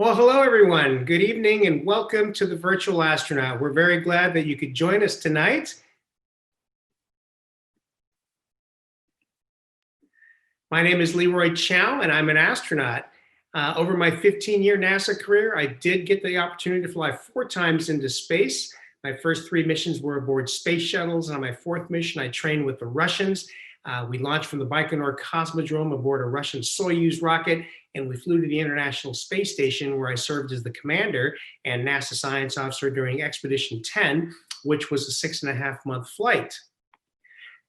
Well, hello, everyone. Good evening and welcome to the Virtual Astronaut. We're very glad that you could join us tonight. My name is Leroy Chiao and I'm an astronaut. Over my 15-year NASA career, I did get the opportunity to fly 4 times into space. My first 3 missions were aboard space shuttles. On my 4th mission, I trained with the Russians. We launched from the Baikonur Cosmodrome aboard a Russian Soyuz rocket, and we flew to the International Space Station, where I served as the commander and NASA science officer during Expedition 10, which was a 6.5-month flight.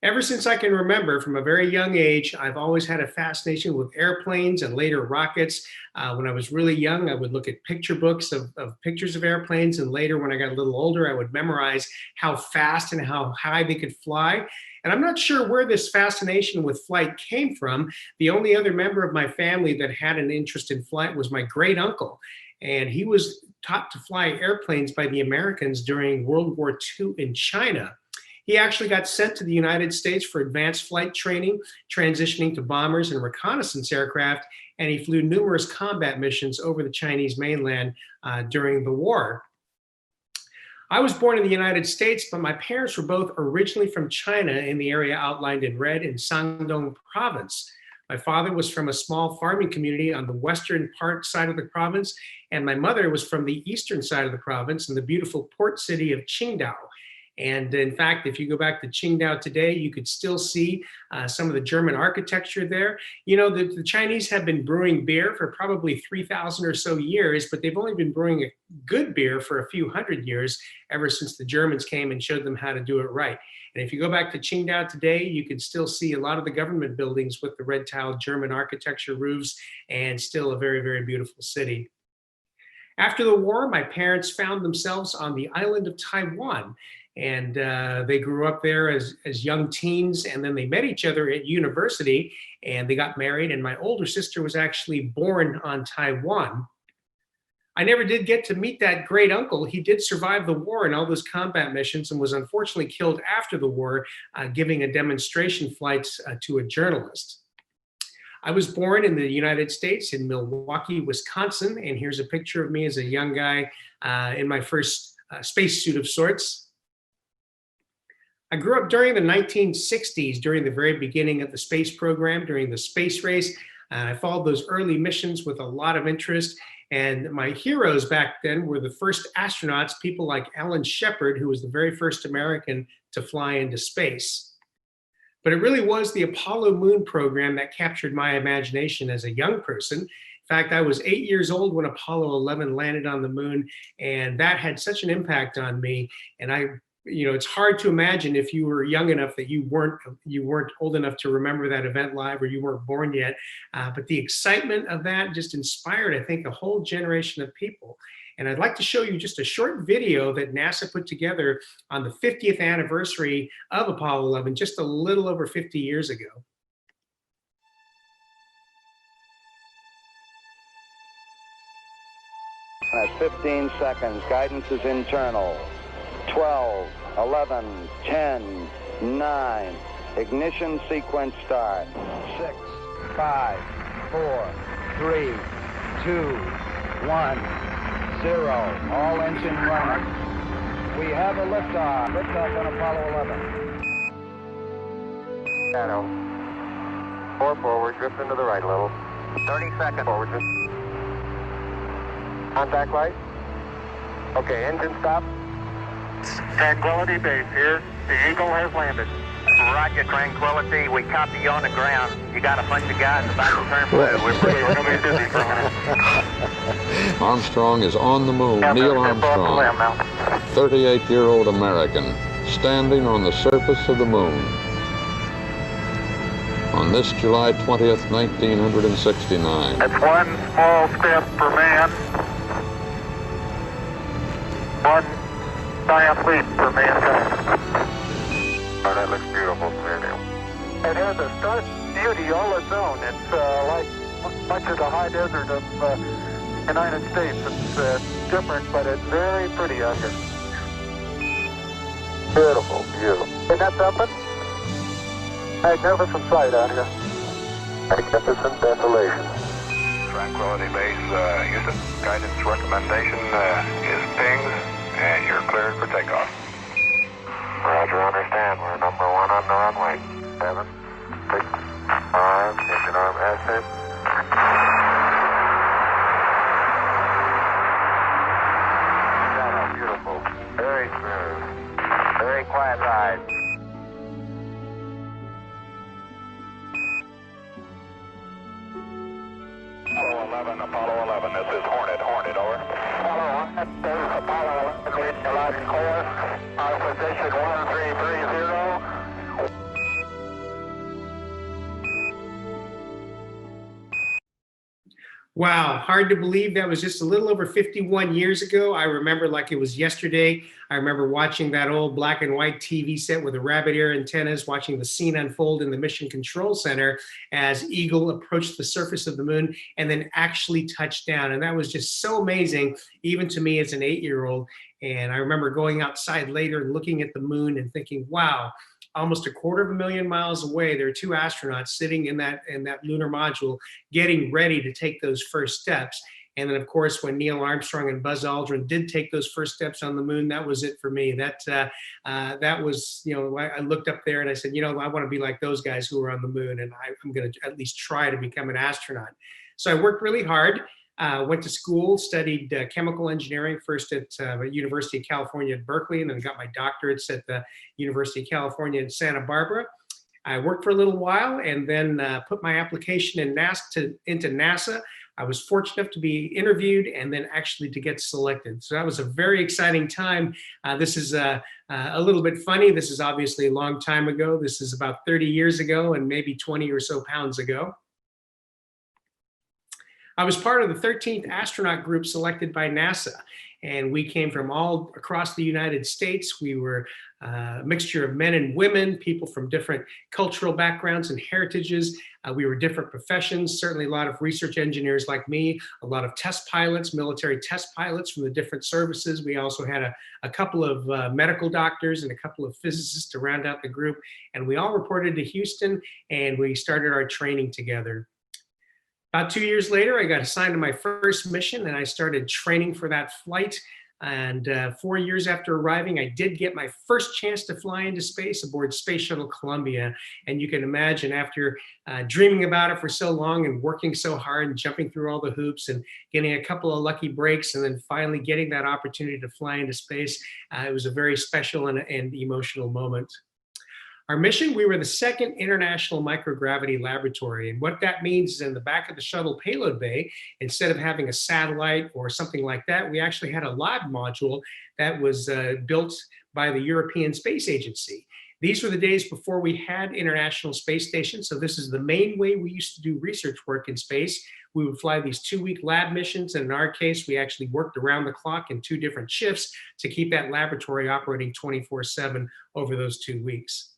Ever since I can remember, from a very young age, I've always had a fascination with airplanes and later rockets. When I was really young, I would look at picture books of pictures of airplanes, and later when I got a little older, I would memorize how fast and how high they could fly. And I'm not sure where this fascination with flight came from. The only other member of my family that had an interest in flight was my great uncle. And he was taught to fly airplanes by the Americans during World War II in China. He actually got sent to the United States for advanced flight training, transitioning to bombers and reconnaissance aircraft, and he flew numerous combat missions over the Chinese mainland during the war. I was born in the United States, but my parents were both originally from China in the area outlined in red in Shandong province. My father was from a small farming community on the western side of the province, and my mother was from the eastern side of the province in the beautiful port city of Qingdao. And in fact, if you go back to Qingdao today, you could still see some of the German architecture there. You know, the Chinese have been brewing beer for probably 3,000 or so years, but they've only been brewing a good beer for a few hundred years, ever since the Germans came and showed them how to do it right. And if you go back to Qingdao today, you can still see a lot of the government buildings with the red tile German architecture roofs, and still a very, very beautiful city. After the war, my parents found themselves on the island of Taiwan. And they grew up there as young teens, and then they met each other at university and they got married, and my older sister was actually born on Taiwan. I never did get to meet that great uncle. He did survive the war and all those combat missions and was unfortunately killed after the war, giving a demonstration flight to a journalist. I was born in the United States in Milwaukee, Wisconsin, and here's a picture of me as a young guy in my first spacesuit of sorts. I grew up during the 1960s, during the very beginning of the space program, during the space race. I followed those early missions with a lot of interest. And my heroes back then were the first astronauts, people like Alan Shepard, who was the very first American to fly into space. But it really was the Apollo moon program that captured my imagination as a young person. In fact, I was 8 years old when Apollo 11 landed on the moon, and that had such an impact on me. And it's hard to imagine if you were young enough that you weren't old enough to remember that event live, or you weren't born yet. But the excitement of that just inspired, I think, a whole generation of people. And I'd like to show you just a short video that NASA put together on the 50th anniversary of Apollo 11, just a little over 50 years ago. That's 15 seconds. Guidance is internal. 12, 11, 10, 9. Ignition sequence start. 6, 5, 4, 3, 2, 1, 0. All engine running. We have a liftoff. Liftoff on Apollo 11. Shadow. 4 forward, drift into the right a little. 30 seconds. Forward drift. Contact light. Okay, engine stop. Tranquility Base here. The Eagle has landed. Roger, Tranquility. We copy you on the ground. You got a bunch of guys about to turn blue. We're going to be busy for a minute. Armstrong is on the moon. Neil Armstrong, 38-year-old American, standing on the surface of the moon. On this July 20th, 1969. That's one small step for man. One giant leap for mankind. Oh, that looks beautiful, Neil. It has a stark beauty all its own. It's like much of the high desert of the United States. It's different, but it's very pretty out here. Beautiful view. Isn't that something? Magnificent sight out here. Magnificent desolation. Tranquility Base, Houston. Guidance recommendation is pings, and you're cleared for takeoff. Roger, understand. We're number 1 on the runway. 7, 6, 5, engine arm ascent. Beautiful. Very smooth. Very quiet ride. Apollo 11, this is Hornet, over. Apollo 1, this is Apollo 11, reading you loud and clear. Our position 1330. Wow, hard to believe that was just a little over 51 years ago. I remember like it was yesterday. I remember watching that old black and white TV set with the rabbit ear antennas, watching the scene unfold in the Mission Control Center as Eagle approached the surface of the moon and then actually touched down. And that was just so amazing, even to me as an 8-year-old. And I remember going outside later and looking at the moon and thinking, wow, almost 250,000 miles away, there are 2 astronauts sitting in that lunar module getting ready to take those first steps. And then, of course, when Neil Armstrong and Buzz Aldrin did take those first steps on the moon, that was it for me. That was, you know, I looked up there and I said, you know, I want to be like those guys who were on the moon, and I'm going to at least try to become an astronaut. So I worked really hard. Went to school, studied chemical engineering, first at University of California at Berkeley, and then got my doctorates at the University of California in Santa Barbara. I worked for a little while and then put my application into NASA. I was fortunate enough to be interviewed and then actually to get selected. So that was a very exciting time. This is a little bit funny. This is obviously a long time ago. This is about 30 years ago and maybe 20 or so pounds ago. I was part of the 13th astronaut group selected by NASA, and we came from all across the United States. We were a mixture of men and women, people from different cultural backgrounds and heritages. We were different professions, certainly a lot of research engineers like me, a lot of test pilots, military test pilots from the different services. We also had a couple of medical doctors and a couple of physicists to round out the group, and we all reported to Houston, and we started our training together. About 2 years later, I got assigned to my first mission and I started training for that flight. And 4 years after arriving, I did get my first chance to fly into space aboard Space Shuttle Columbia. And you can imagine, after dreaming about it for so long and working so hard and jumping through all the hoops and getting a couple of lucky breaks and then finally getting that opportunity to fly into space, it was a very special and emotional moment. Our mission, we were the second international microgravity laboratory. And what that means is in the back of the shuttle payload bay, instead of having a satellite or something like that, we actually had a lab module that was built by the European Space Agency. These were the days before we had International Space Station. So this is the main way we used to do research work in space. We would fly these 2-week lab missions. And in our case, we actually worked around the clock in 2 different shifts to keep that laboratory operating 24/7 over those 2 weeks.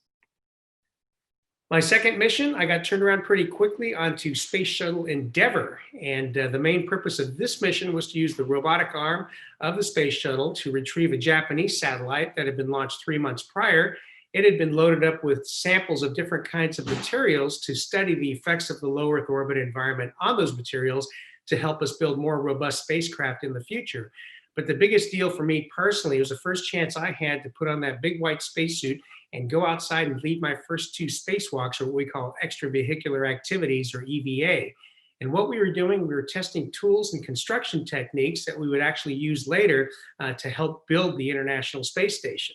My second mission, I got turned around pretty quickly onto Space Shuttle Endeavour. And the main purpose of this mission was to use the robotic arm of the Space Shuttle to retrieve a Japanese satellite that had been launched 3 months prior. It had been loaded up with samples of different kinds of materials to study the effects of the low Earth orbit environment on those materials to help us build more robust spacecraft in the future. But the biggest deal for me personally, it was the first chance I had to put on that big white spacesuit and go outside and lead my first 2 spacewalks, or what we call extravehicular activities, or EVA. And what we were doing, we were testing tools and construction techniques that we would actually use later to help build the International Space Station.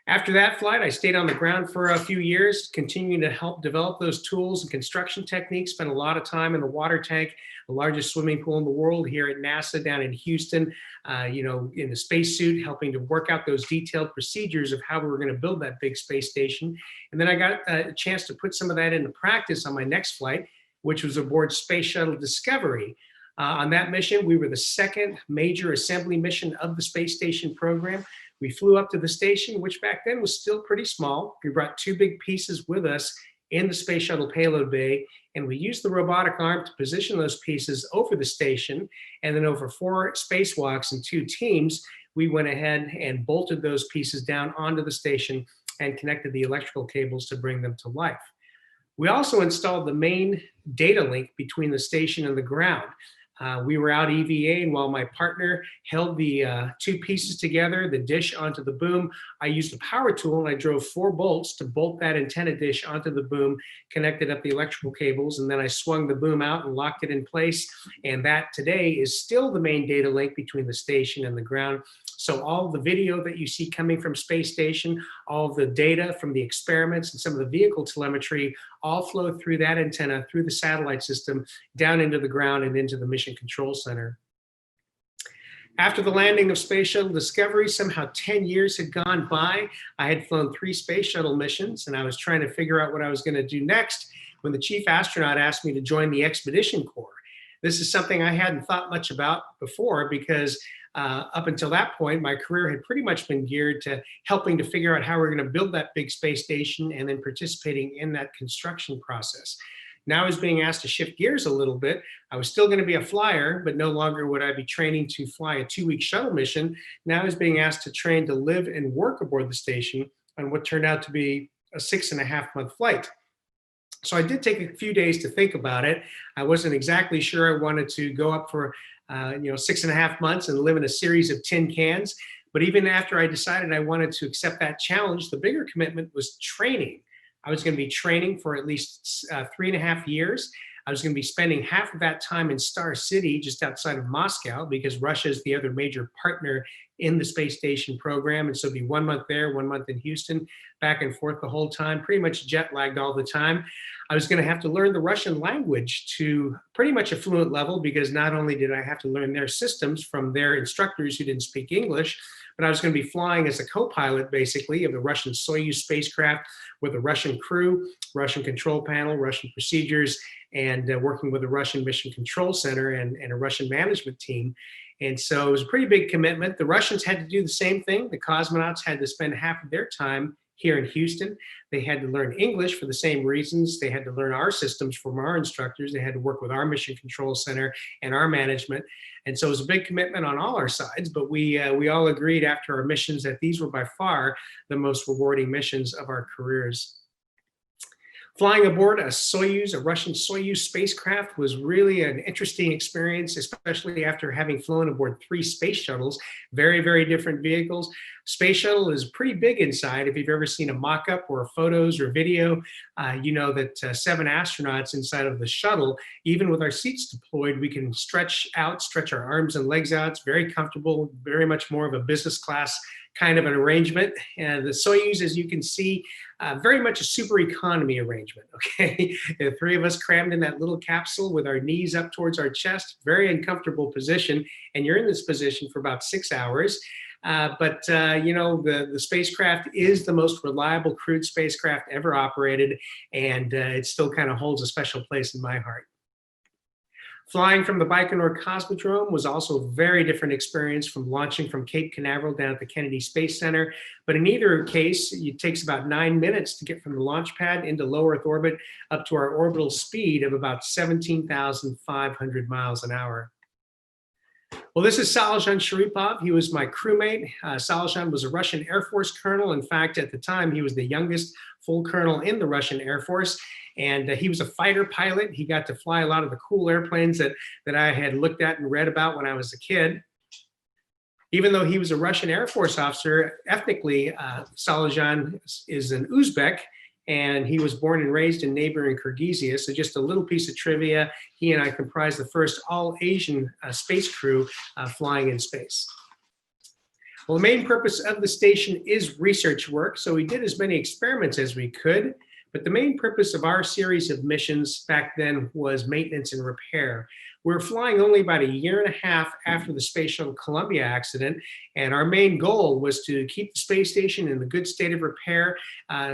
After that flight, I stayed on the ground for a few years, continuing to help develop those tools and construction techniques, spent a lot of time in the water tank, the largest swimming pool in the world here at NASA down in Houston, in the spacesuit, helping to work out those detailed procedures of how we were going to build that big space station. And then I got a chance to put some of that into practice on my next flight, which was aboard Space Shuttle Discovery. On that mission, we were the second major assembly mission of the space station program. We flew up to the station, which back then was still pretty small. We brought 2 big pieces with us in the Space Shuttle payload bay, and we used the robotic arm to position those pieces over the station. And then over 4 spacewalks and 2 teams, we went ahead and bolted those pieces down onto the station and connected the electrical cables to bring them to life. We also installed the main data link between the station and the ground. We were out EVA, and while my partner held the two pieces together, the dish onto the boom, I used a power tool and I drove 4 bolts to bolt that antenna dish onto the boom, connected up the electrical cables, and then I swung the boom out and locked it in place. And that today is still the main data link between the station and the ground. So all the video that you see coming from space station, all of the data from the experiments and some of the vehicle telemetry all flow through that antenna, through the satellite system, down into the ground and into the Mission Control Center. After the landing of Space Shuttle Discovery, somehow 10 years had gone by. I had flown 3 space shuttle missions, and I was trying to figure out what I was going to do next when the chief astronaut asked me to join the Expedition Corps. This is something I hadn't thought much about before, because up until that point, my career had pretty much been geared to helping to figure out how we're going to build that big space station and then participating in that construction process. Now I was being asked to shift gears a little bit. I was still going to be a flyer, but no longer would I be training to fly a 2-week shuttle mission. Now I was being asked to train to live and work aboard the station on what turned out to be a 6.5-month flight. So I did take a few days to think about it. I wasn't exactly sure I wanted to go up for 6.5 months and live in a series of tin cans. But even after I decided I wanted to accept that challenge, the bigger commitment was training. I was going to be training for at least 3.5 years. I was going to be spending half of that time in Star City, just outside of Moscow, because Russia is the other major partner in the space station program. And so it'd be 1 month there, 1 month in Houston, back and forth the whole time, pretty much jet lagged all the time. I was going to have to learn the Russian language to pretty much a fluent level, because not only did I have to learn their systems from their instructors who didn't speak English, but I was going to be flying as a co-pilot, basically, of the Russian Soyuz spacecraft with a Russian crew, Russian control panel, Russian procedures, and working with the Russian Mission Control Center and a Russian management team. And so it was a pretty big commitment. The Russians had to do the same thing. The cosmonauts had to spend half of their time here in Houston. They had to learn English for the same reasons. They had to learn our systems from our instructors. They had to work with our Mission Control Center and our management. And so it was a big commitment on all our sides, but we all agreed after our missions that these were by far the most rewarding missions of our careers. Flying aboard a Russian Soyuz spacecraft was really an interesting experience, especially after having flown aboard 3 space shuttles, very, very different vehicles. Space shuttle is pretty big inside. If you've ever seen a mock-up or photos or video, you know that 7 astronauts inside of the shuttle, even with our seats deployed, we can stretch our arms and legs out. It's very comfortable, very much more of a business class kind of an arrangement. And the Soyuz, as you can see, very much a super economy arrangement, okay? The 3 of us crammed in that little capsule with our knees up towards our chest, very uncomfortable position. And you're in this position for about 6 hours. The spacecraft is the most reliable crewed spacecraft ever operated, and it still kind of holds a special place in my heart. Flying from the Baikonur Cosmodrome was also a very different experience from launching from Cape Canaveral down at the Kennedy Space Center. But in either case, it takes about 9 minutes to get from the launch pad into low Earth orbit up to our orbital speed of about 17,500 miles an hour. Well, this is Salizhan Sharipov. He was my crewmate. Salizhan was a Russian Air Force colonel. In fact, at the time, he was the youngest full colonel in the Russian Air Force. And he was a fighter pilot. He got to fly a lot of the cool airplanes that I had looked at and read about when I was a kid. Even though he was a Russian Air Force officer, ethnically, Salizhan is an Uzbek, and he was born and raised in neighboring Kyrgyzia. So just a little piece of trivia, he and I comprised the first all-Asian space crew flying in space. Well, the main purpose of the station is research work, so we did as many experiments as we could. But the main purpose of our series of missions back then was maintenance and repair. We were flying only about 1.5 years after the Space Shuttle Columbia accident, and our main goal was to keep the space station in a good state of repair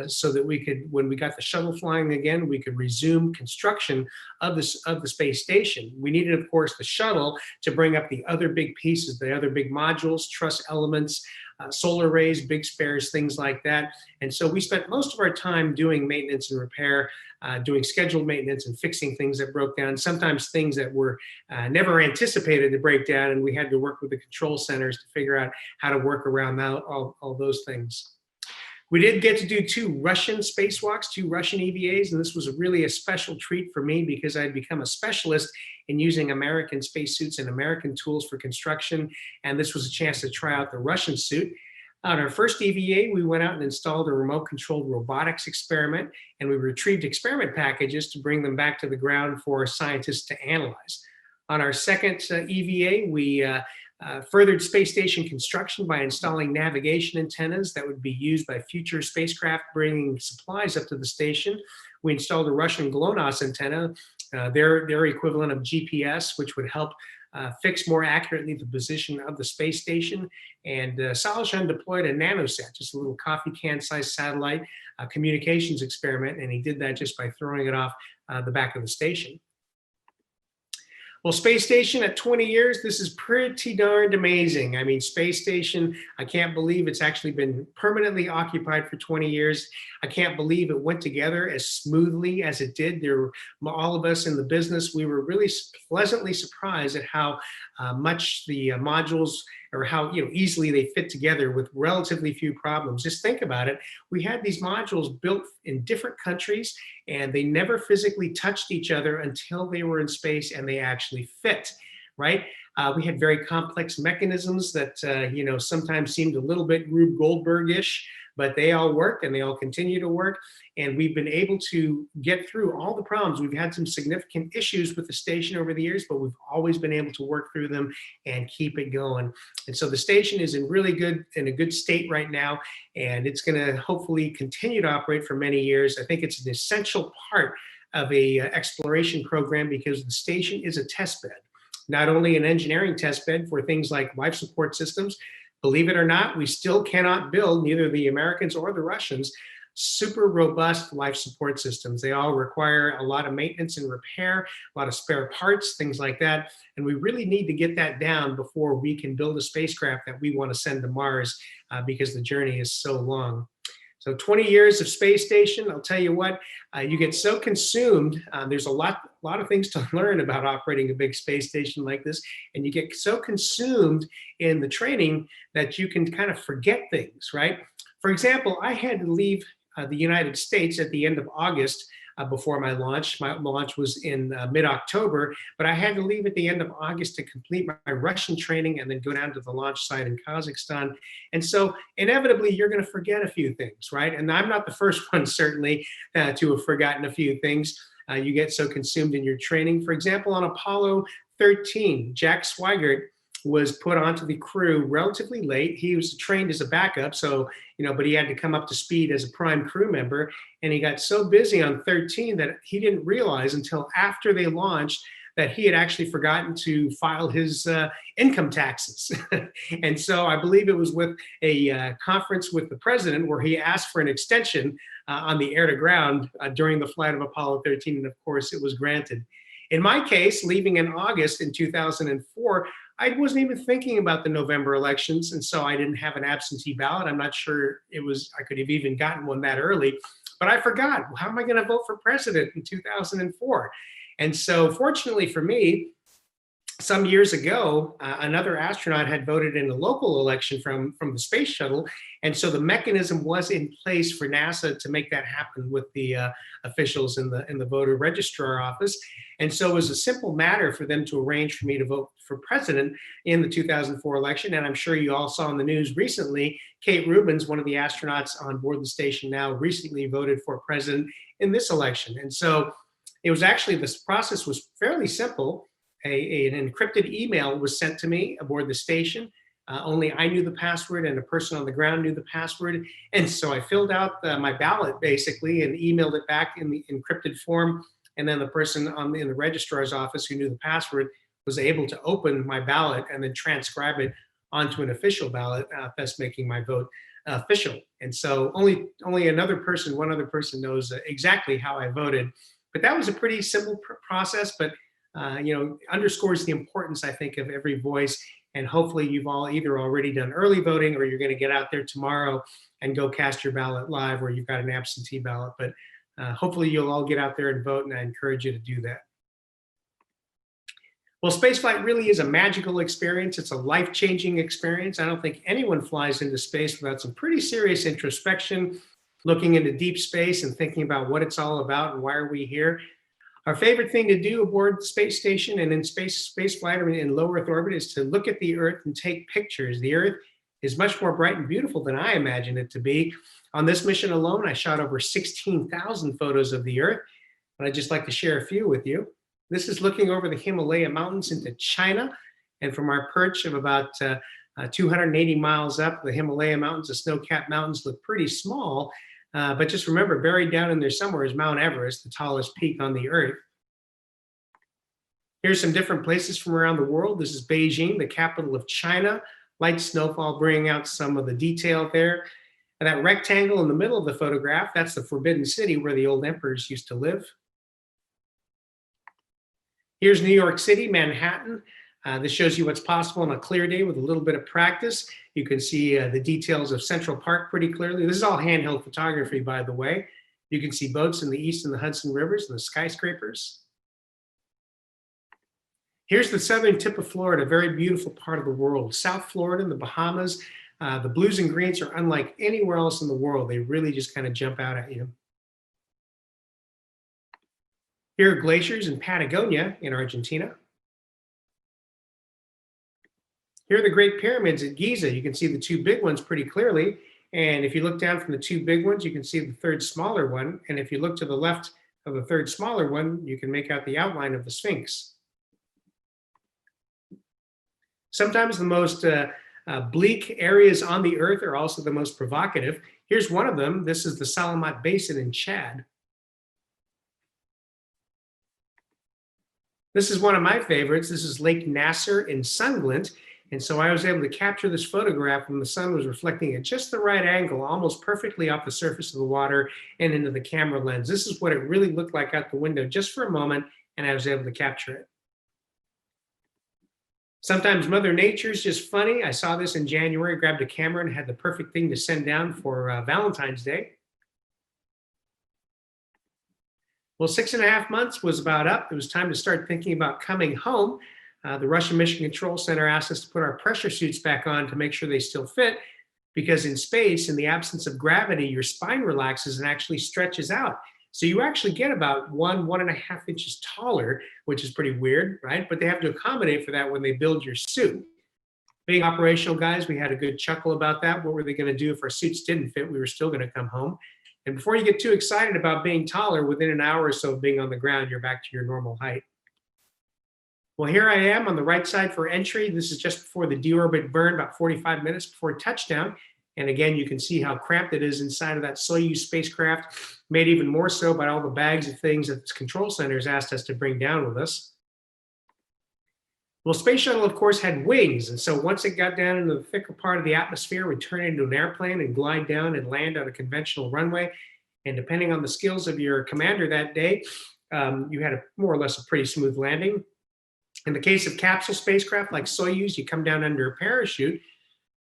so that we could, when we got the shuttle flying again, we could resume construction of the space station. We needed, of course, the shuttle to bring up the other big pieces, the other big modules, truss elements, solar arrays, big spares, things like that. And so we spent most of our time doing maintenance and repair, doing scheduled maintenance and fixing things that broke down, sometimes things that were never anticipated to break down, and we had to work with the control centers to figure out how to work around all those things. We did get to do 2 Russian spacewalks, 2 Russian EVAs, and this was really a special treat for me because I'd become a specialist in using American spacesuits and American tools for construction, and this was a chance to try out the Russian suit. On our first EVA, we went out and installed a remote-controlled robotics experiment, and we retrieved experiment packages to bring them back to the ground for scientists to analyze. On our second EVA, we furthered space station construction by installing navigation antennas that would be used by future spacecraft bringing supplies up to the station. We installed a Russian GLONASS antenna, their equivalent of GPS, which would help fix more accurately the position of the space station. And Salishan deployed a nanosat, just a little coffee can sized satellite communications experiment, and he did that just by throwing it off the back of the station. Well, space station at 20 years, this is pretty darned amazing. I mean, space station, I can't believe it's actually been permanently occupied for 20 years. I can't believe it went together as smoothly as it did. All of us in the business, we were really pleasantly surprised at how much the modules, or how easily they fit together with relatively few problems. Just think about it. We had these modules built in different countries, and they never physically touched each other until they were in space and they actually fit, right? We had very complex mechanisms that sometimes seemed a little bit Rube Goldberg-ish, but they all work and they all continue to work. And we've been able to get through all the problems. We've had some significant issues with the station over the years, but we've always been able to work through them and keep it going. And so the station is in a good state right now, and it's going to hopefully continue to operate for many years. I think it's an essential part of a exploration program because the station is a test bed, not only an engineering test bed for things like life support systems. Believe it or not, we still cannot build, neither the Americans or the Russians, super robust life support systems. They all require a lot of maintenance and repair, a lot of spare parts, things like that. And we really need to get that down before we can build a spacecraft that we want to send to Mars because the journey is so long. So 20 years of space station, I'll tell you what, you get so consumed. There's a lot of things to learn about operating a big space station like this, and you get so consumed in the training that you can kind of forget things, right? For example, I had to leave the United States at the end of August before my launch. My launch was in mid-October, but I had to leave at the end of August to complete my Russian training and then go down to the launch site in Kazakhstan. And so inevitably, you're going to forget a few things, right? And I'm not the first one, certainly, to have forgotten a few things. You get so consumed in your training. For example, on Apollo 13, Jack Swigert was put onto the crew relatively late. He was trained as a backup, but he had to come up to speed as a prime crew member. And he got so busy on 13 that he didn't realize until after they launched that he had actually forgotten to file his income taxes. And so I believe it was with a conference with the president where he asked for an extension on the air to ground during the flight of Apollo 13. And of course, it was granted. In my case, leaving in August in 2004, I wasn't even thinking about the November elections, and so I didn't have an absentee ballot. I'm not sure I could have even gotten one that early, but I forgot. How am I going to vote for president in 2004? And so fortunately for me, some years ago, another astronaut had voted in a local election from the space shuttle. And so the mechanism was in place for NASA to make that happen with the officials in the voter registrar office. And so it was a simple matter for them to arrange for me to vote for president in the 2004 election. And I'm sure you all saw in the news recently, Kate Rubins, one of the astronauts on board the station now, recently voted for president in this election. And so it was actually, this process was fairly simple. An encrypted email was sent to me aboard the station. Only I knew the password and a person on the ground knew the password. And so I filled out my ballot basically and emailed it back in the encrypted form. And then the person in the registrar's office who knew the password was able to open my ballot and then transcribe it onto an official ballot, thus making my vote official. And so only one other person knows exactly how I voted. But that was a pretty simple process, but underscores the importance, I think, of every voice. And hopefully you've all either already done early voting or you're going to get out there tomorrow and go cast your ballot live, or you've got an absentee ballot. But hopefully you'll all get out there and vote, and I encourage you to do that. Well, spaceflight really is a magical experience. It's a life-changing experience. I don't think anyone flies into space without some pretty serious introspection, looking into deep space and thinking about what it's all about and why are we here. Our favorite thing to do aboard the space station and in spaceflight or in low Earth orbit is to look at the Earth and take pictures. The Earth is much more bright and beautiful than I imagined it to be. On this mission alone, I shot over 16,000 photos of the Earth, and I'd just like to share a few with you. This is looking over the Himalaya mountains into China, and from our perch of about 280 miles up, the Himalaya mountains, the snow-capped mountains look pretty small, but just remember, buried down in there somewhere is Mount Everest, the tallest peak on the Earth. Here's some different places from around the world. This is Beijing, the capital of China. Light snowfall bringing out some of the detail there. And that rectangle in the middle of the photograph, that's the Forbidden City where the old emperors used to live. Here's New York City, Manhattan. This shows you what's possible on a clear day with a little bit of practice. You can see the details of Central Park pretty clearly. This is all handheld photography, by the way. You can see boats in the east and the Hudson Rivers and the skyscrapers. Here's the southern tip of Florida, a very beautiful part of the world. South Florida and the Bahamas. The blues and greens are unlike anywhere else in the world. They really just kind of jump out at you. Here are glaciers in Patagonia in Argentina. Here are the Great Pyramids at Giza. You can see the two big ones pretty clearly. And if you look down from the two big ones, you can see the third smaller one. And if you look to the left of the third smaller one, you can make out the outline of the Sphinx. Sometimes the most bleak areas on the Earth are also the most provocative. Here's one of them. This is the Salamat Basin in Chad. This is one of my favorites. This is Lake Nasser in Sunglint. And so I was able to capture this photograph when the sun was reflecting at just the right angle, almost perfectly off the surface of the water and into the camera lens. This is what it really looked like out the window just for a moment, and I was able to capture it. Sometimes Mother Nature's just funny. I saw this in January, grabbed a camera and had the perfect thing to send down for Valentine's Day. Well, 6.5 months was about up. It was time to start thinking about coming home. The Russian Mission Control Center asked us to put our pressure suits back on to make sure they still fit, because in space, in the absence of gravity, your spine relaxes and actually stretches out. So you actually get about 1.5 inches taller, which is pretty weird, right? But they have to accommodate for that when they build your suit. Being operational guys, we had a good chuckle about that. What were they going to do if our suits didn't fit? We were still going to come home. And before you get too excited about being taller, within an hour or so of being on the ground, you're back to your normal height. Well, here I am on the right side for entry. This is just before the deorbit burn, about 45 minutes before touchdown. And again, you can see how cramped it is inside of that Soyuz spacecraft, made even more so by all the bags of things that this control center has asked us to bring down with us. Well, Space Shuttle, of course, had wings. And so once it got down into the thicker part of the atmosphere, we'd turn into an airplane and glide down and land on a conventional runway. And depending on the skills of your commander that day, you had more or less a pretty smooth landing. In the case of capsule spacecraft like Soyuz, you come down under a parachute.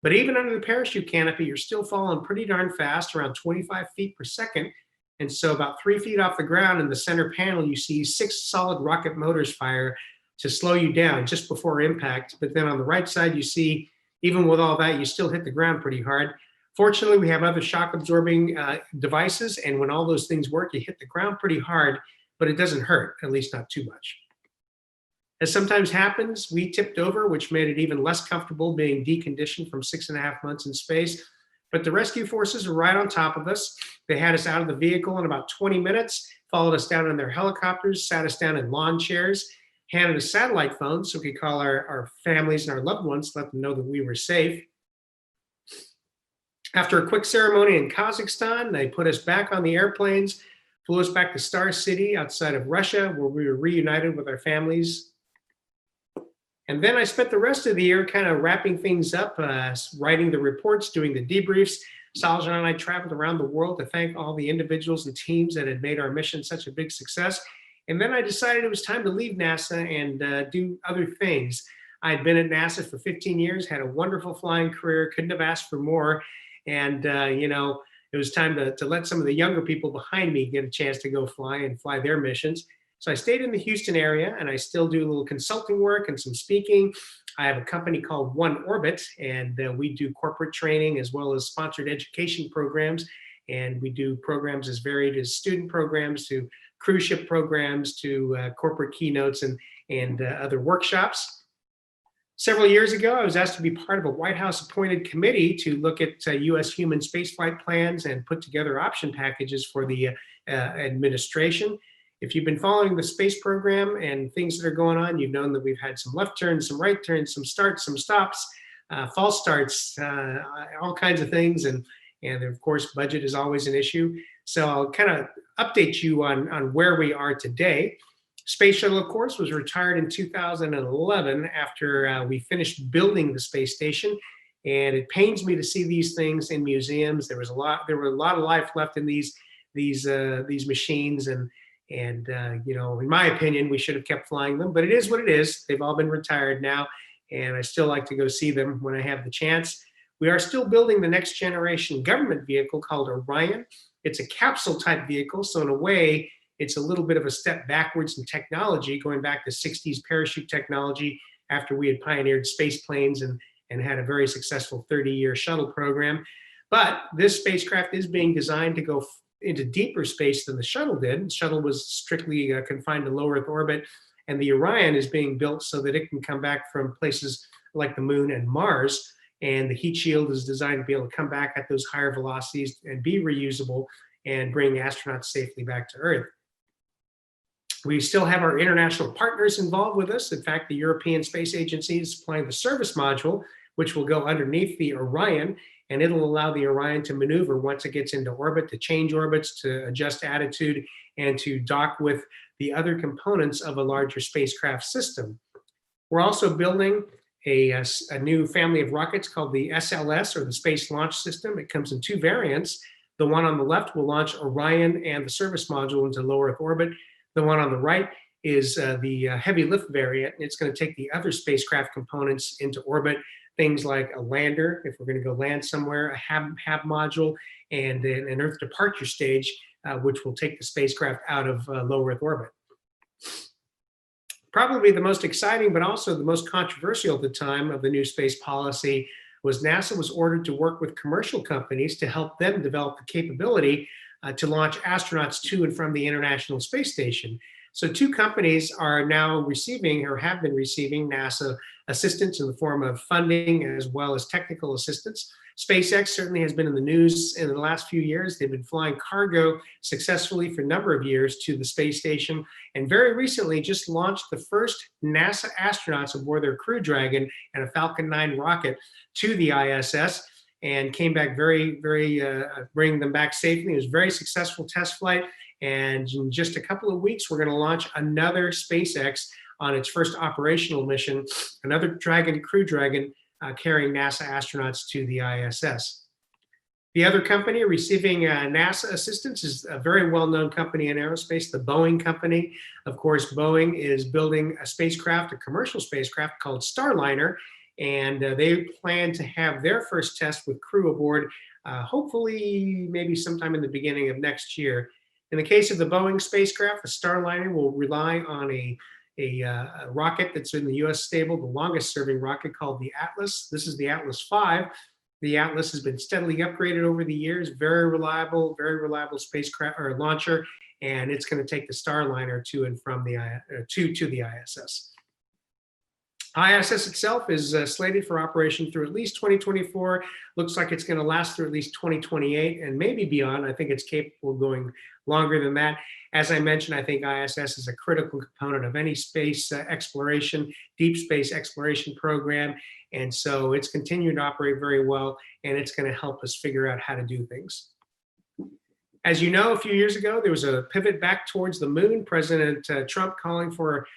But even under the parachute canopy, you're still falling pretty darn fast, around 25 feet per second. And so about 3 feet off the ground in the center panel, you see 6 solid rocket motors fire to slow you down just before impact. But then on the right side, you see, even with all that, you still hit the ground pretty hard. Fortunately, we have other shock absorbing devices. And when all those things work, you hit the ground pretty hard, but it doesn't hurt, at least not too much. As sometimes happens, we tipped over, which made it even less comfortable being deconditioned from 6.5 months in space. But the rescue forces were right on top of us. They had us out of the vehicle in about 20 minutes, followed us down in their helicopters, sat us down in lawn chairs, handed us satellite phones so we could call our families and our loved ones, let them know that we were safe. After a quick ceremony in Kazakhstan, they put us back on the airplanes, flew us back to Star City outside of Russia, where we were reunited with our families. And then I spent the rest of the year kind of wrapping things up, writing the reports, doing the debriefs. Saljan and I traveled around the world to thank all the individuals and teams that had made our mission such a big success. And then I decided it was time to leave NASA and do other things. I'd been at NASA for 15 years, had a wonderful flying career, couldn't have asked for more. And, it was time to let some of the younger people behind me get a chance to go fly and fly their missions. So I stayed in the Houston area, and I still do a little consulting work and some speaking. I have a company called One Orbit, and we do corporate training as well as sponsored education programs. And we do programs as varied as student programs to cruise ship programs to corporate keynotes and other workshops. Several years ago, I was asked to be part of a White House appointed committee to look at US human spaceflight plans and put together option packages for the administration. If you've been following the space program and things that are going on, you've known that we've had some left turns, some right turns, some starts, some stops, false starts, all kinds of things. And of course, budget is always an issue. So I'll kind of update you on where we are today. Space Shuttle, of course, was retired in 2011 after we finished building the space station. And it pains me to see these things in museums. There were a lot of life left in these machines, and you know, in my opinion, we should have kept flying them. But it is what it is. They've all been retired now, and I still like to go see them when I have the chance. We are still building the next generation government vehicle called Orion. It's a capsule type vehicle, so in a way, it's a little bit of a step backwards in technology, going back to 60s parachute technology after we had pioneered space planes and had a very successful 30-year shuttle program. But this spacecraft is being designed to go into deeper space than the shuttle did. The shuttle was strictly confined to low Earth orbit, and the Orion is being built so that it can come back from places like the moon and Mars. And the heat shield is designed to be able to come back at those higher velocities and be reusable and bring astronauts safely back to Earth. We still have our international partners involved with us. In fact, the European Space Agency is supplying the service module, which will go underneath the Orion, and it'll allow the Orion to maneuver once it gets into orbit, to change orbits, to adjust attitude, and to dock with the other components of a larger spacecraft system. We're also building a new family of rockets called the SLS, or the Space Launch System. It comes in two variants. The one on the left will launch Orion and the service module into low Earth orbit. The one on the right is the heavy lift variant. It's going to take the other spacecraft components into orbit, things like a lander, if we're going to go land somewhere, a HAB module, and an Earth departure stage, which will take the spacecraft out of low Earth orbit. Probably the most exciting, but also the most controversial at the time of the new space policy was NASA was ordered to work with commercial companies to help them develop the capability to launch astronauts to and from the International Space Station. So two companies are now receiving, or have been receiving, NASA assistance in the form of funding as well as technical assistance. SpaceX certainly has been in the news in the last few years. They've been flying cargo successfully for a number of years to the space station, and very recently just launched the first NASA astronauts aboard their Crew Dragon and a Falcon 9 rocket to the ISS, and came back bringing them back safely. It was a very successful test flight. And in just a couple of weeks, we're going to launch another SpaceX on its first operational mission, another Crew Dragon, carrying NASA astronauts to the ISS. The other company receiving NASA assistance is a very well-known company in aerospace, the Boeing company. Of course, Boeing is building a spacecraft, a commercial spacecraft called Starliner, and they plan to have their first test with crew aboard, hopefully maybe sometime in the beginning of next year. In the case of the Boeing spacecraft, the Starliner will rely on a rocket that's in the US stable, the longest serving rocket called the Atlas. This is the Atlas V. The Atlas has been steadily upgraded over the years, very reliable spacecraft or launcher, and it's going to take the Starliner to and from the to the ISS. ISS itself is slated for operation through at least 2024. Looks like it's going to last through at least 2028 and maybe beyond. I think it's capable of going longer than that. As I mentioned, I think ISS is a critical component of any space exploration, deep space exploration program. And so it's continuing to operate very well, and it's going to help us figure out how to do things. As you know, a few years ago, there was a pivot back towards the moon. President Trump calling for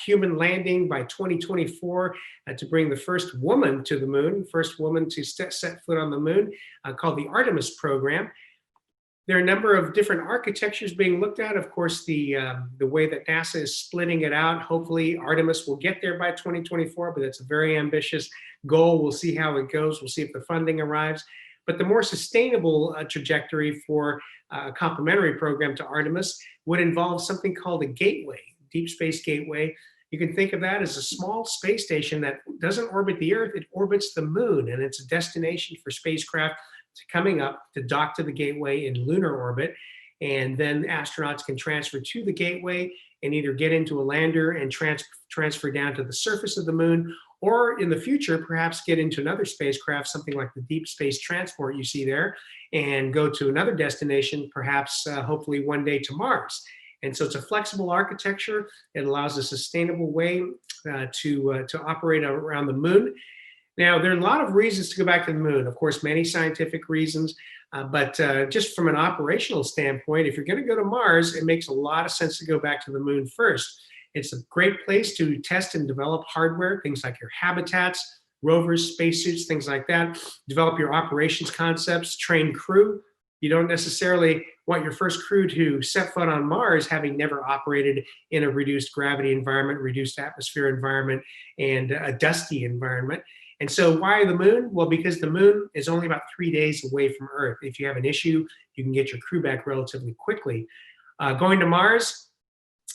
human landing by 2024 to bring the first woman to the moon, first woman to set foot on the moon, called the Artemis program. There are a number of different architectures being looked at. Of course, the way that NASA is splitting it out, hopefully Artemis will get there by 2024, but it's a very ambitious goal. We'll see how it goes. We'll see if the funding arrives. But the more sustainable trajectory for a complementary program to Artemis, would involve something called a gateway, deep space gateway. You can think of that as a small space station that doesn't orbit the Earth, it orbits the moon, and it's a destination for spacecraft coming up to dock to the gateway in lunar orbit. And then astronauts can transfer to the gateway and either get into a lander and transfer down to the surface of the moon, or in the future, perhaps get into another spacecraft, something like the deep space transport you see there, and go to another destination, perhaps hopefully one day to Mars. And so it's a flexible architecture. It allows a sustainable way to operate around the moon. Now, there are a lot of reasons to go back to the moon. Of course, many scientific reasons, but just from an operational standpoint, if you're going to go to Mars, it makes a lot of sense to go back to the moon first. It's a great place to test and develop hardware, things like your habitats, rovers, spacesuits, things like that. Develop your operations concepts, train crew. You don't necessarily want your first crew to set foot on Mars having never operated in a reduced gravity environment, reduced atmosphere environment, and a dusty environment. And so why the moon? Well, because the moon is only about 3 days away from Earth. If you have an issue, you can get your crew back relatively quickly. Going to Mars,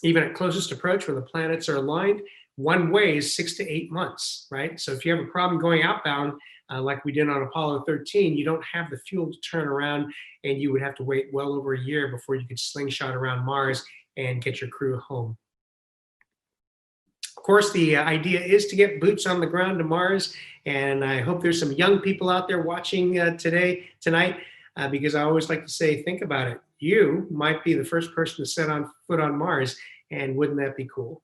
even at closest approach where the planets are aligned, one way is 6 to 8 months, right? So if you have a problem going outbound, like we did on Apollo 13, you don't have the fuel to turn around, and you would have to wait well over a year before you could slingshot around Mars and get your crew home. Of course, the idea is to get boots on the ground to Mars, and I hope there's some young people out there watching tonight, because I always like to say, think about it. You might be the first person to set foot on Mars, and wouldn't that be cool?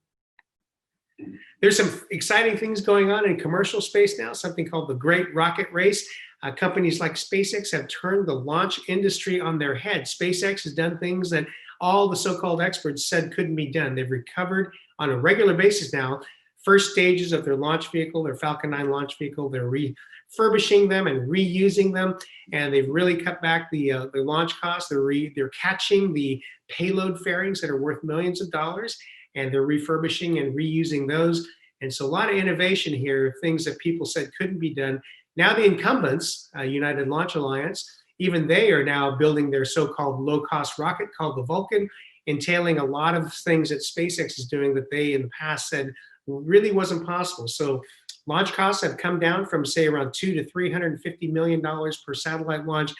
There's some exciting things going on in commercial space now, something called the Great Rocket Race. Companies like SpaceX have turned the launch industry on their head. SpaceX has done things that all the so-called experts said couldn't be done. They've recovered on a regular basis now first stages of their launch vehicle, their Falcon 9 launch vehicle. They're refurbishing them and reusing them, and they've really cut back the launch costs. They're catching the payload fairings that are worth millions of dollars, and they're refurbishing and reusing those. And so a lot of innovation here, things that people said couldn't be done. Now the incumbents, United Launch Alliance, even they are now building their so-called low-cost rocket called the Vulcan, entailing a lot of things that SpaceX is doing that they in the past said really wasn't possible. So launch costs have come down from, say, around $200 to $350 million per satellite launch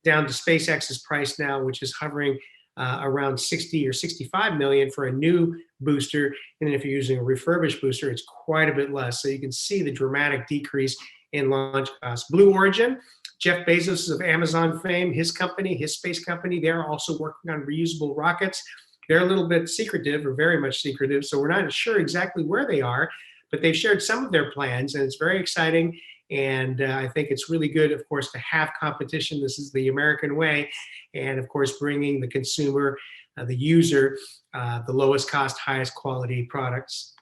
down to SpaceX's price now, which is hovering around 60 or 65 million for a new booster. And if you're using a refurbished booster, it's quite a bit less. So you can see the dramatic decrease in launch costs. Blue Origin, Jeff Bezos of Amazon fame, his company, his space company, they're also working on reusable rockets. They're a little bit secretive, or very much secretive, so we're not sure exactly where they are, but they've shared some of their plans, and it's very exciting. And I think it's really good, of course, to have competition. This is the American way. And of course, bringing the consumer, the user, the lowest cost, highest quality products.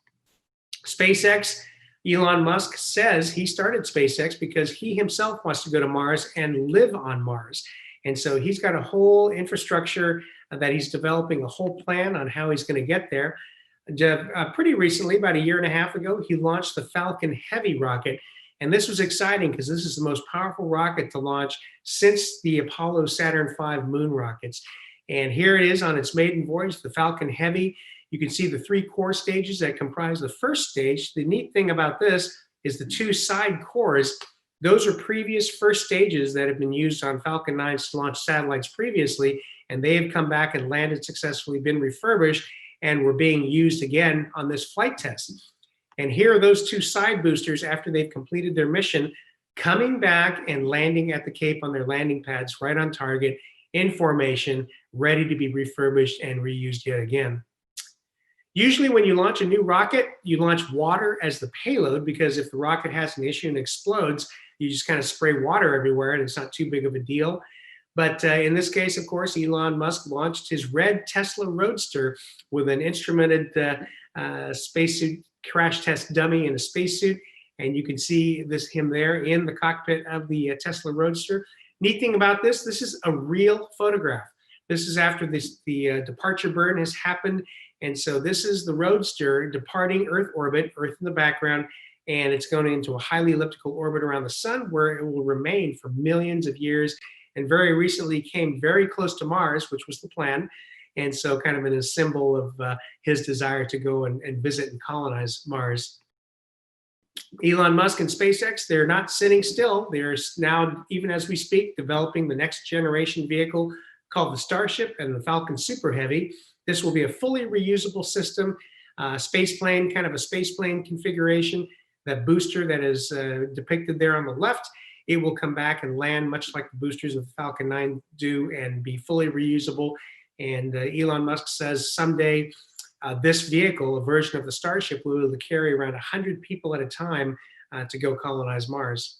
SpaceX, Elon Musk says he started SpaceX because he himself wants to go to Mars and live on Mars. And so he's got a whole infrastructure that he's developing, a whole plan on how he's going to get there. Pretty recently, about a year and a half ago, he launched the Falcon Heavy rocket. And this was exciting because this is the most powerful rocket to launch since the Apollo Saturn V moon rockets. And here it is on its maiden voyage, the Falcon Heavy. You can see the 3 core stages that comprise the first stage. The neat thing about this is the 2 side cores. Those are previous first stages that have been used on Falcon 9s to launch satellites previously, and they have come back and landed successfully, been refurbished, and were being used again on this flight test. And here are those 2 side boosters after they've completed their mission, coming back and landing at the Cape on their landing pads right on target, in formation, ready to be refurbished and reused yet again. Usually when you launch a new rocket, you launch water as the payload, because if the rocket has an issue and explodes, you just kind of spray water everywhere and it's not too big of a deal. But in this case, of course, Elon Musk launched his red Tesla Roadster with an instrumented spacesuit crash test dummy in a spacesuit. And you can see him there in the cockpit of the Tesla Roadster. Neat thing about this is a real photograph. This is after the departure burn has happened. And so this is the Roadster departing Earth orbit, Earth in the background, and it's going into a highly elliptical orbit around the sun where it will remain for millions of years. and very recently came very close to Mars, which was the plan. And so kind of in a symbol of his desire to go and visit and colonize Mars. Elon Musk and SpaceX, they're not sitting still. They're now, even as we speak, developing the next generation vehicle called the Starship and the Falcon Super Heavy. This will be a fully reusable system, space plane, kind of a space plane configuration. That booster that is depicted there on the left, it will come back and land much like the boosters of the Falcon 9 do and be fully reusable. And Elon Musk says someday this vehicle, a version of the Starship, will be able to carry around 100 people at a time to go colonize Mars.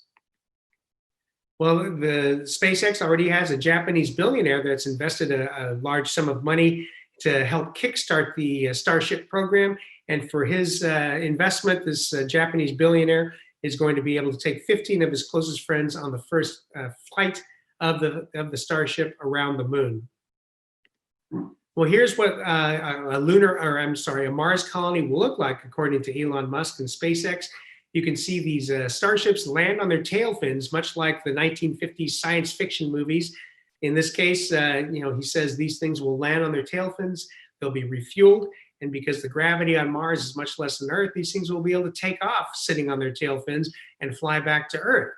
Well, the SpaceX already has a Japanese billionaire that's invested a large sum of money to help kickstart the Starship program. And for his investment, this Japanese billionaire is going to be able to take 15 of his closest friends on the first flight of the Starship around the moon. Well, here's what a Mars colony will look like, according to Elon Musk and SpaceX. You can see these starships land on their tail fins, much like the 1950s science fiction movies. In this case, he says these things will land on their tail fins. They'll be refueled. And because the gravity on Mars is much less than Earth, these things will be able to take off sitting on their tail fins and fly back to Earth.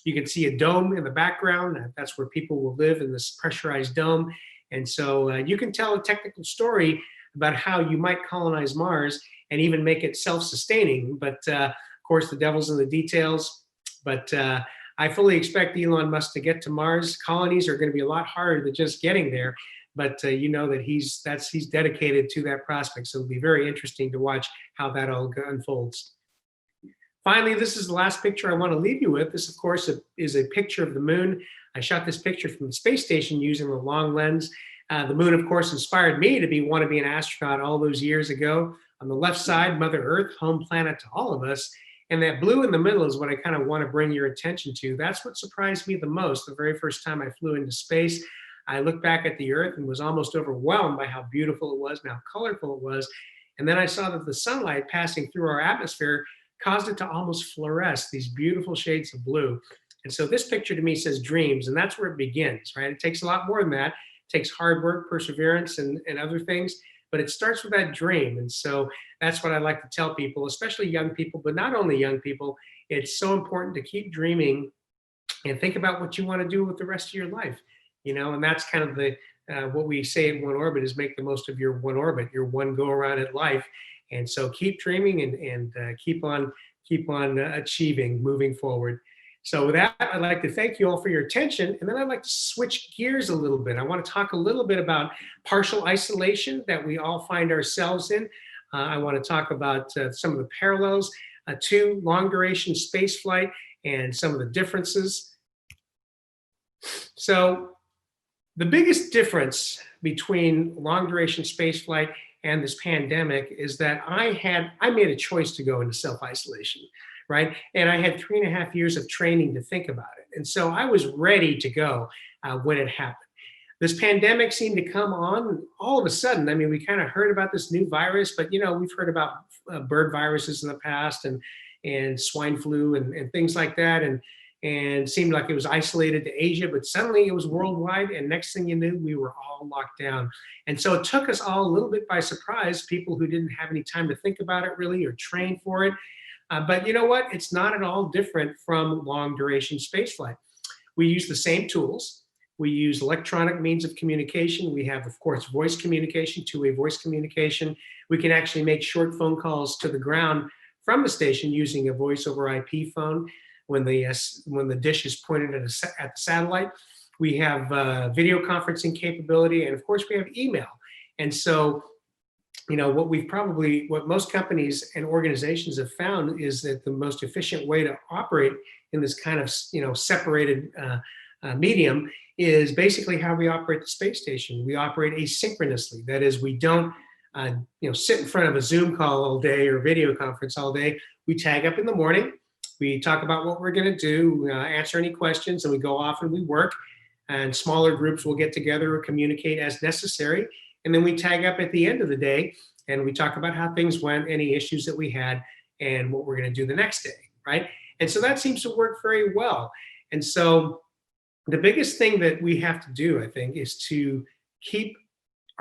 You can see a dome in the background. That's where people will live, in this pressurized dome. And so you can tell a technical story about how you might colonize Mars and even make it self-sustaining. But of course, the devil's in the details. But I fully expect Elon Musk to get to Mars. Colonies are going to be a lot harder than just getting there. But you know that he's dedicated to that prospect. So it'll be very interesting to watch how that all unfolds. Finally, this is the last picture I want to leave you with. This, of course, is a picture of the moon. I shot this picture from the space station using the long lens. The moon, of course, inspired me to want to be an astronaut all those years ago. On the left side, Mother Earth, home planet to all of us. And that blue in the middle is what I kind of want to bring your attention to. That's what surprised me the most. The very first time I flew into space, I looked back at the Earth and was almost overwhelmed by how beautiful it was and how colorful it was. And then I saw that the sunlight passing through our atmosphere caused it to almost fluoresce, these beautiful shades of blue. And so this picture to me says dreams, and that's where it begins, right? It takes a lot more than that. It takes hard work, perseverance, and other things, but it starts with that dream. And so that's what I like to tell people, especially young people, but not only young people. It's so important to keep dreaming and think about what you want to do with the rest of your life, and that's kind of the what we say at One Orbit is make the most of your one orbit, your one go around at life. And so keep dreaming and keep on achieving, moving forward. So with that, I'd like to thank you all for your attention. And then I'd like to switch gears a little bit. I want to talk a little bit about partial isolation that we all find ourselves in. I want to talk about some of the parallels to long duration space flight and some of the differences. So the biggest difference between long duration space flight and this pandemic is that I made a choice to go into self-isolation, right? And I had 3.5 years of training to think about it. And so I was ready to go when it happened. This pandemic seemed to come on all of a sudden. I mean, we kind of heard about this new virus, but we've heard about bird viruses in the past and swine flu and things like that. And seemed like it was isolated to Asia, but suddenly it was worldwide. And next thing you knew, we were all locked down. And so it took us all a little bit by surprise, people who didn't have any time to think about it really or train for it. But you know what? It's not at all different from long duration spaceflight. We use the same tools. We use electronic means of communication. We have, of course, voice communication, two-way voice communication. We can actually make short phone calls to the ground from the station using a voice over IP phone. When the dish is pointed at the satellite, we have video conferencing capability, and of course we have email. And so, what most companies and organizations have found is that the most efficient way to operate in this kind of separated medium is basically how we operate the space station. We operate asynchronously. That is, we don't sit in front of a Zoom call all day or video conference all day. We tag up in the morning. We talk about what we're going to do, answer any questions, and we go off and we work. And smaller groups will get together or communicate as necessary. And then we tag up at the end of the day and we talk about how things went, any issues that we had, and what we're going to do the next day, right? And so that seems to work very well. And so The biggest thing that we have to do, I think, is to keep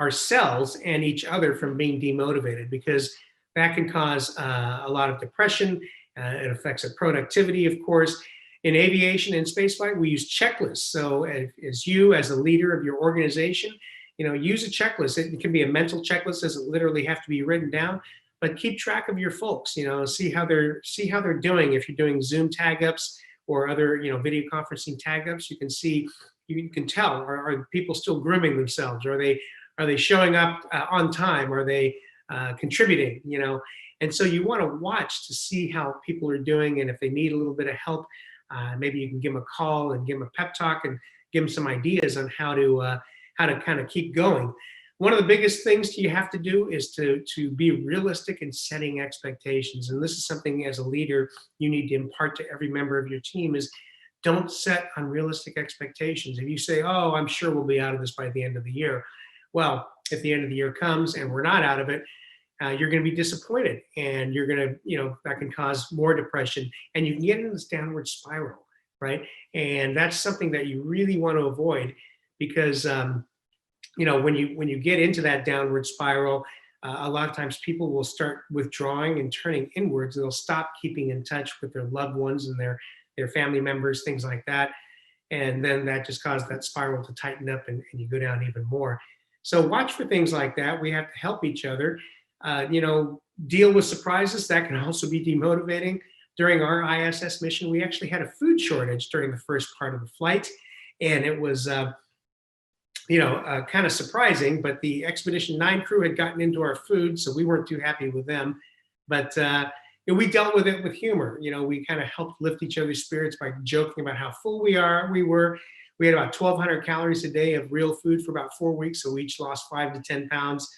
ourselves and each other from being demotivated, because that can cause a lot of depression. It affects our productivity, of course. In aviation and spaceflight, we use checklists. So as you, as a leader of your organization, use a checklist. It can be a mental checklist, doesn't literally have to be written down, but keep track of your folks. See how they're doing. If you're doing Zoom tag ups or other video conferencing tag ups, you can tell, are people still grooming themselves? Are they showing up on time? Are they contributing? And so you want to watch to see how people are doing, and if they need a little bit of help, maybe you can give them a call and give them a pep talk and give them some ideas on how to kind of keep going. One of the biggest things you have to do is to be realistic in setting expectations. And this is something as a leader you need to impart to every member of your team: is don't set unrealistic expectations. If you say, oh, I'm sure we'll be out of this by the end of the year. Well, if the end of the year comes and we're not out of it, you're going to be disappointed, and you're going to, that can cause more depression, and you can get into this downward spiral, right? And that's something that you really want to avoid, because when you get into that downward spiral, a lot of times people will start withdrawing and turning inwards. They'll stop keeping in touch with their loved ones and their family members, things like that. And then that just causes that spiral to tighten up, and you go down even more. So watch for things like that. We have to help each other. Deal with surprises. That can also be demotivating. During our ISS mission, we actually had a food shortage during the first part of the flight, and it was kind of surprising, but the Expedition 9 crew had gotten into our food, so we weren't too happy with them. But we dealt with it with humor. We kind of helped lift each other's spirits by joking about how full we were. We had about 1,200 calories a day of real food for about 4 weeks, so we each lost 5 to 10 pounds.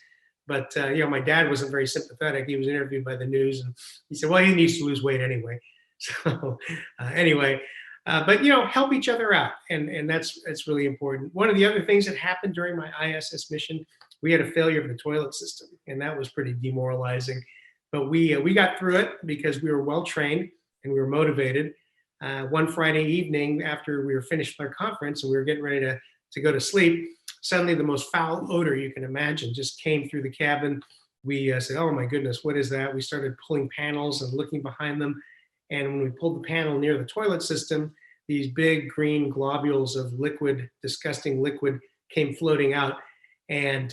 But my dad wasn't very sympathetic. He was interviewed by the news, and he said, well, he needs to lose weight anyway. So anyway, but help each other out, and that's really important. One of the other things that happened during my ISS mission, we had a failure of the toilet system, and that was pretty demoralizing. But we got through it because we were well trained and we were motivated. One Friday evening, after we were finished with our conference and we were getting ready to go to sleep, suddenly the most foul odor you can imagine just came through the cabin. We said, oh my goodness, what is that? We started pulling panels and looking behind them. And when we pulled the panel near the toilet system, these big green globules of liquid, disgusting liquid, came floating out. And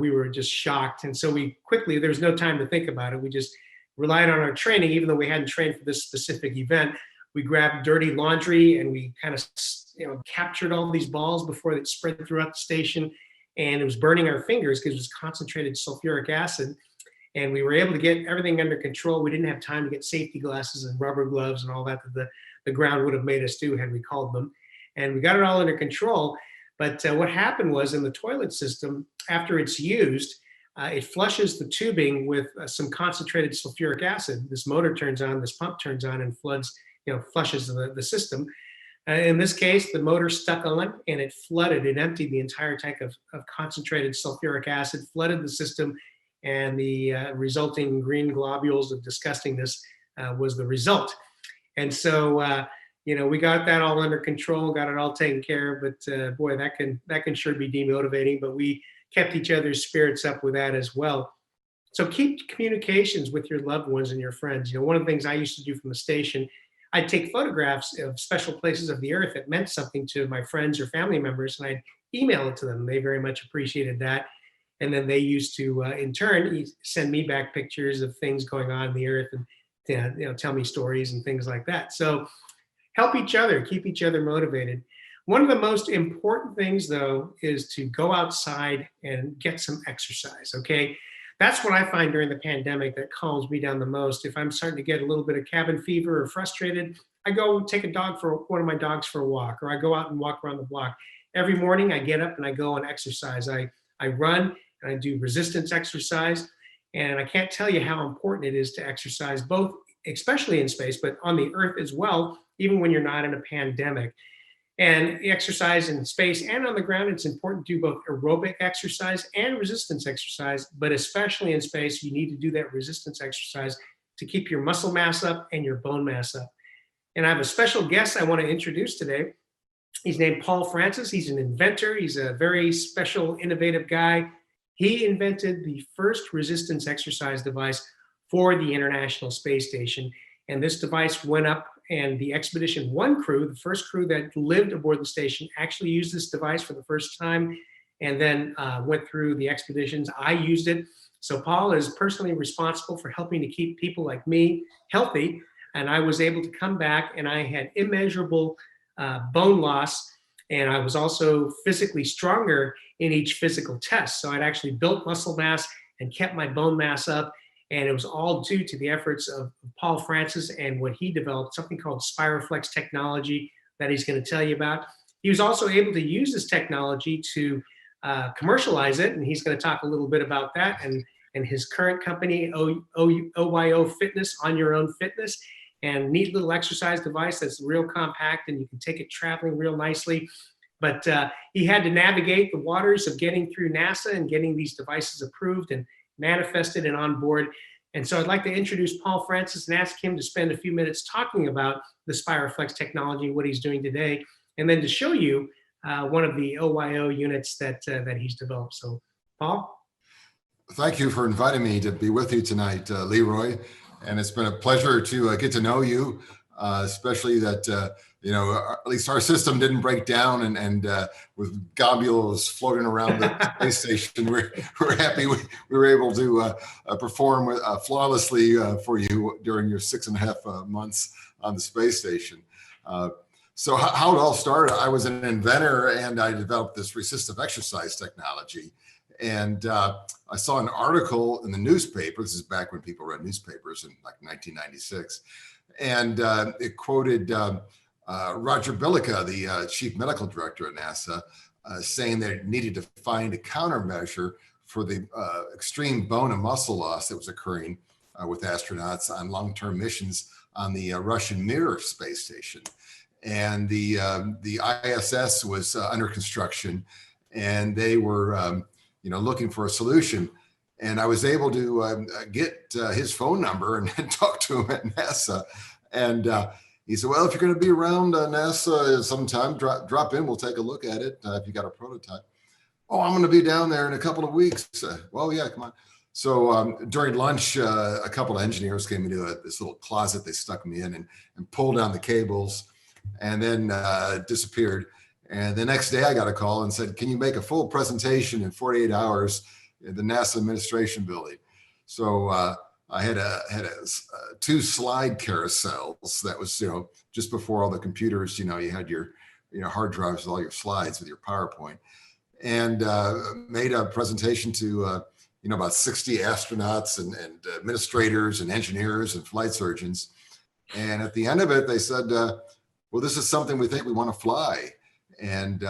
we were just shocked. And so there was no time to think about it. We just relied on our training, even though we hadn't trained for this specific event. We grabbed dirty laundry and we kind of captured all these balls before it spread throughout the station. And it was burning our fingers because it was concentrated sulfuric acid. And we were able to get everything under control. We didn't have time to get safety glasses and rubber gloves and all that the ground would have made us do had we called them. And we got it all under control. But what happened was, in the toilet system, after it's used, it flushes the tubing with some concentrated sulfuric acid. This motor turns on, this pump turns on, and flushes the system. In this case, the motor stuck on and it flooded. It emptied the entire tank of concentrated sulfuric acid, flooded the system, and the resulting green globules of disgustingness was the result. And so, we got that all under control, got it all taken care of. But boy, that can sure be demotivating. But we kept each other's spirits up with that as well. So keep communications with your loved ones and your friends. One of the things I used to do from the station, I'd take photographs of special places of the earth that meant something to my friends or family members, and I'd email it to them. They very much appreciated that. And then they used to, in turn, send me back pictures of things going on in the earth and tell me stories and things like that. So help each other, keep each other motivated. One of the most important things, though, is to go outside and get some exercise, okay? That's what I find during the pandemic that calms me down the most. If I'm starting to get a little bit of cabin fever or frustrated, I go take one of my dogs for a walk, or I go out and walk around the block. Every morning I get up and I go and exercise. I run and I do resistance exercise. And I can't tell you how important it is to exercise, both, especially in space, but on the Earth as well, even when you're not in a pandemic. And exercise in space and on the ground, it's important to do both aerobic exercise and resistance exercise, but especially in space, you need to do that resistance exercise to keep your muscle mass up and your bone mass up. And I have a special guest I want to introduce today. He's named Paul Francis. He's an inventor. He's a very special, innovative guy. He invented the first resistance exercise device for the International Space Station. And this device went up, and the Expedition 1 crew, the first crew that lived aboard the station, actually used this device for the first time, and then went through the expeditions. I used it. So Paul is personally responsible for helping to keep people like me healthy. And I was able to come back, and I had immeasurable bone loss. And I was also physically stronger in each physical test. So I'd actually built muscle mass and kept my bone mass up. And it was all due to the efforts of Paul Francis and what he developed, something called Spiroflex technology that he's going to tell you about. He was also able to use this technology to commercialize it, and he's going to talk a little bit about that and his current company, OYO Fitness, On Your Own Fitness, and neat little exercise device that's real compact, and you can take it traveling real nicely. But he had to navigate the waters of getting through NASA and getting these devices approved and manifested and on board. And so I'd like to introduce Paul Francis and ask him to spend a few minutes talking about the Spiroflex technology, what he's doing today, and then to show you one of the OYO units that he's developed. So, Paul? Thank you for inviting me to be with you tonight, Leroy. And it's been a pleasure to get to know you, especially that, at least our system didn't break down and with globules floating around the space station, we're happy we were able to perform flawlessly for you during your 6.5 months on the space station. So how it all started, I was an inventor and I developed this resistive exercise technology. And I saw an article in the newspaper. This is back when people read newspapers in like 1996. And it quoted Roger Billica, the chief medical director at NASA, saying that it needed to find a countermeasure for the extreme bone and muscle loss that was occurring with astronauts on long-term missions on the Russian Mir space station. And the ISS was under construction, and they were looking for a solution. And I was able to get his phone number and talk to him at NASA. And he said, well, if you're going to be around NASA sometime, drop in, we'll take a look at it if you got a prototype. Oh, I'm going to be down there in a couple of weeks. Well, yeah, come on. So during lunch, a couple of engineers came into this little closet they stuck me in and pulled down the cables and then disappeared. And the next day I got a call and said, can you make a full presentation in 48 hours in the NASA administration building? So I had two slide carousels. That was, just before all the computers, you had your, hard drives with all your slides with your PowerPoint, and made a presentation to, about 60 astronauts and administrators and engineers and flight surgeons. And at the end of it, they said, well, this is something we think we want to fly. And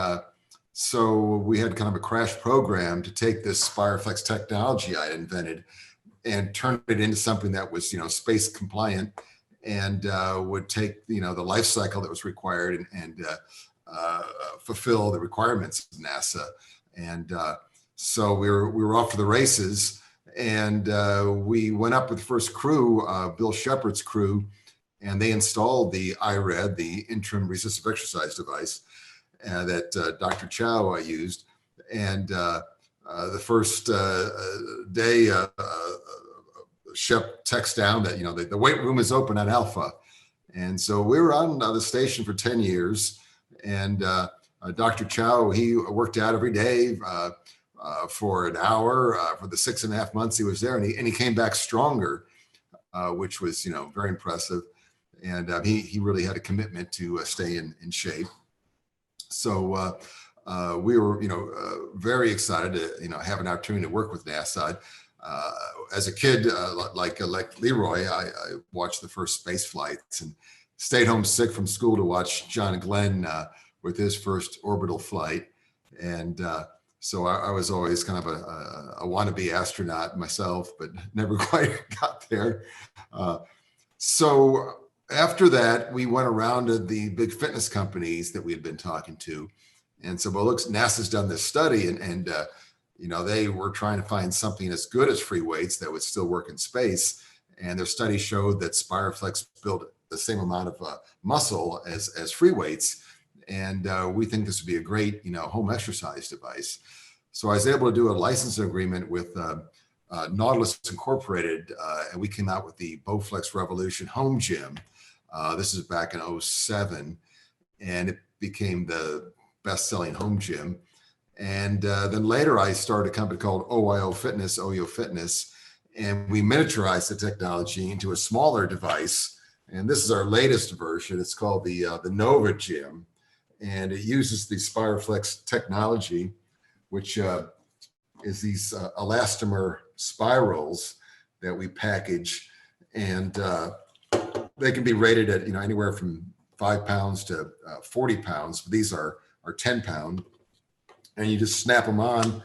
so we had kind of a crash program to take this Spiroflex technology I invented and turn it into something that was, space compliant and would take, the life cycle that was required and fulfill the requirements of NASA. And so we were off to the races, and we went up with the first crew, Bill Shepard's crew, and they installed the IRED, the interim resistive exercise device, that Dr. Chiao used. And the first day, Shep texts down that, the weight room is open at Alpha. And so we were on the station for 10 years. And Dr. Chiao, he worked out every day for an hour for the 6.5 months he was there. And he came back stronger, which was, very impressive. And he really had a commitment to stay in shape. So we were, very excited to, have an opportunity to work with NASA. As a kid, like Leroy, I watched the first space flights and stayed home sick from school to watch John Glenn with his first orbital flight. And so I was always kind of a wannabe astronaut myself, but never quite got there. So after that, we went around to the big fitness companies that we had been talking to and said, well, look, NASA's done this study and they were trying to find something as good as free weights that would still work in space. And their study showed that Spiroflex built the same amount of muscle as free weights. And we think this would be a great, home exercise device. So I was able to do a licensing agreement with Nautilus Incorporated, and we came out with the Bowflex Revolution Home Gym. This is back in '07, and it became the best-selling home gym. And then later I started a company called OYO Fitness, and we miniaturized the technology into a smaller device. And this is our latest version. It's called the Nova Gym, and it uses the Spiroflex technology, which is these elastomer spirals that we package, and they can be rated at anywhere from 5 pounds to 40 pounds. But these are 10 pound, and you just snap them on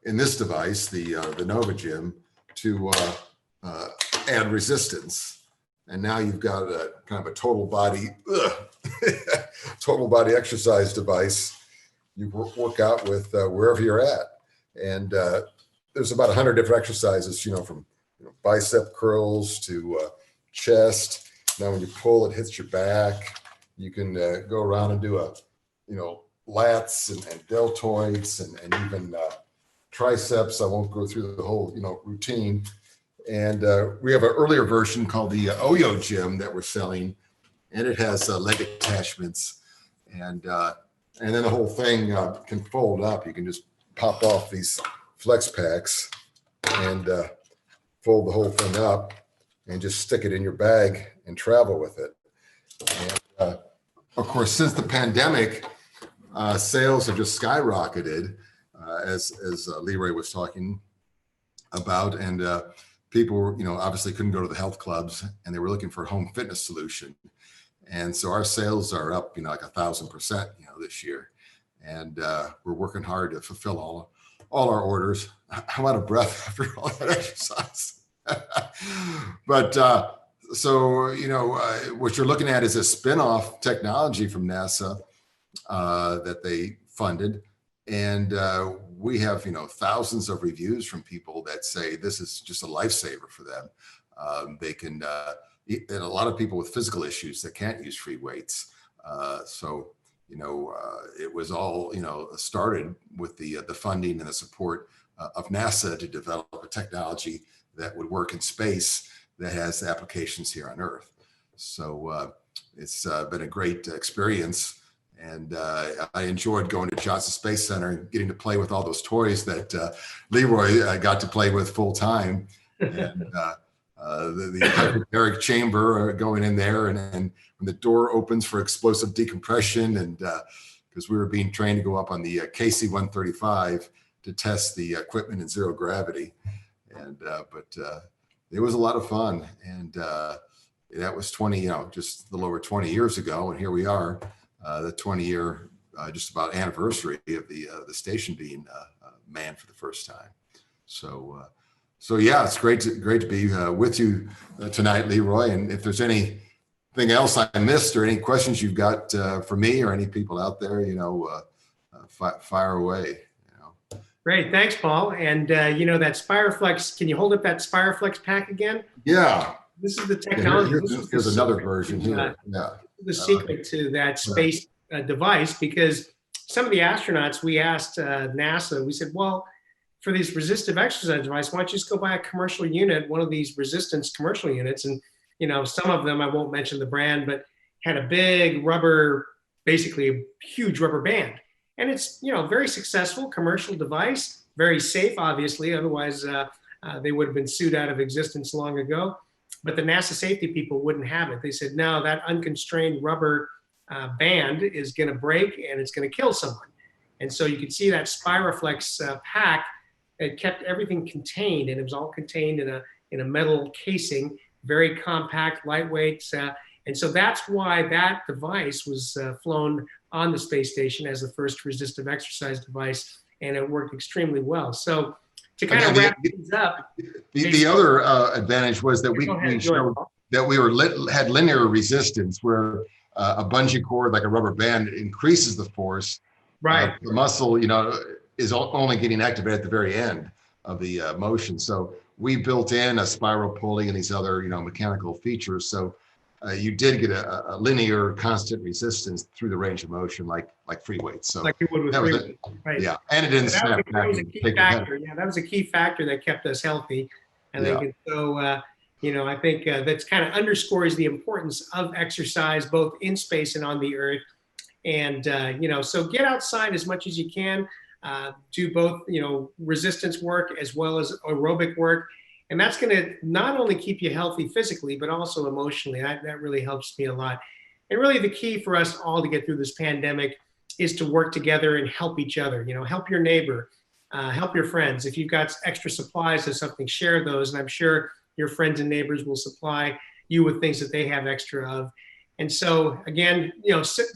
in this device, the Nova Gym, to add resistance. And now you've got a kind of a total body exercise device you work out with wherever you're at. And there's about 100 different exercises, from bicep curls to chest. Now when you pull, it hits your back. You can go around and do lats and deltoids and even triceps. I won't go through the whole routine. And we have an earlier version called the OYO Gym that we're selling, and it has leg attachments, and then the whole thing can fold up. You can just pop off these flex packs and fold the whole thing up and just stick it in your bag and travel with it. And of course, since the pandemic, sales have just skyrocketed, as Leroy was talking about, and people, obviously couldn't go to the health clubs, and they were looking for a home fitness solution. And so our sales are up, like 1,000%, this year. And we're working hard to fulfill all our orders. I'm out of breath after all that exercise. But so, what you're looking at is a spin-off technology from NASA that they funded. And we have, thousands of reviews from people that say this is just a lifesaver for them. They can, and a lot of people with physical issues that can't use free weights. So, it was all, started with the funding and the support of NASA to develop a technology that would work in space that has applications here on Earth. So it's been a great experience. And I enjoyed going to Johnson Space Center and getting to play with all those toys that Leroy got to play with full time. And the hyperbaric chamber going in there, and when the door opens for explosive decompression, and because we were being trained to go up on the KC-135 to test the equipment in zero gravity. And but it was a lot of fun. And that was 20, just a little over 20 years ago. And here we are. The 20-year just about anniversary of the station being manned for the first time. So yeah, it's great to be with you tonight, Leroy. And if there's anything else I missed or any questions you've got for me or any people out there, fire away. Great, thanks, Paul. And that Spiroflex, can you hold up that Spiroflex pack again? Yeah. This is the technology. Here's another version here. Yeah. The secret to that space device, because some of the astronauts, we asked NASA, we said, well, for these resistive exercise device, why don't you just go buy a commercial unit, one of these resistance commercial units? And, some of them, I won't mention the brand, but had a big rubber, basically a huge rubber band. And it's, very successful commercial device, very safe, obviously. Otherwise, they would have been sued out of existence long ago. But the NASA safety people wouldn't have it. They said, no, that unconstrained rubber band is going to break and it's going to kill someone. And so you can see that Spiroflex pack, it kept everything contained, and it was all contained in a metal casing, very compact, lightweight. And so that's why that device was flown on the space station as the first resistive exercise device, and it worked extremely well. So to kind of wrap things up. The other advantage was that we showed that we had linear resistance, where a bungee cord, like a rubber band, increases the force. Right. The muscle, is only getting activated at the very end of the motion. So we built in a spiral pulley and these other, mechanical features. So you did get a linear constant resistance through the range of motion, like free weights. So like you would with that was free it. weights, right? Yeah, and it didn't That snap that back was a and key take your head. factor. Yeah, that was a key factor that kept us healthy. I think, Yeah. and so I think that's kind of underscores the importance of exercise both in space and on the Earth. And so get outside as much as you can. Do both, resistance work as well as aerobic work. And that's going to not only keep you healthy physically, but also emotionally. That really helps me a lot. And really the key for us all to get through this pandemic is to work together and help each other. Help your neighbor, help your friends. If you've got extra supplies of something, share those. And I'm sure your friends and neighbors will supply you with things that they have extra of. And so again,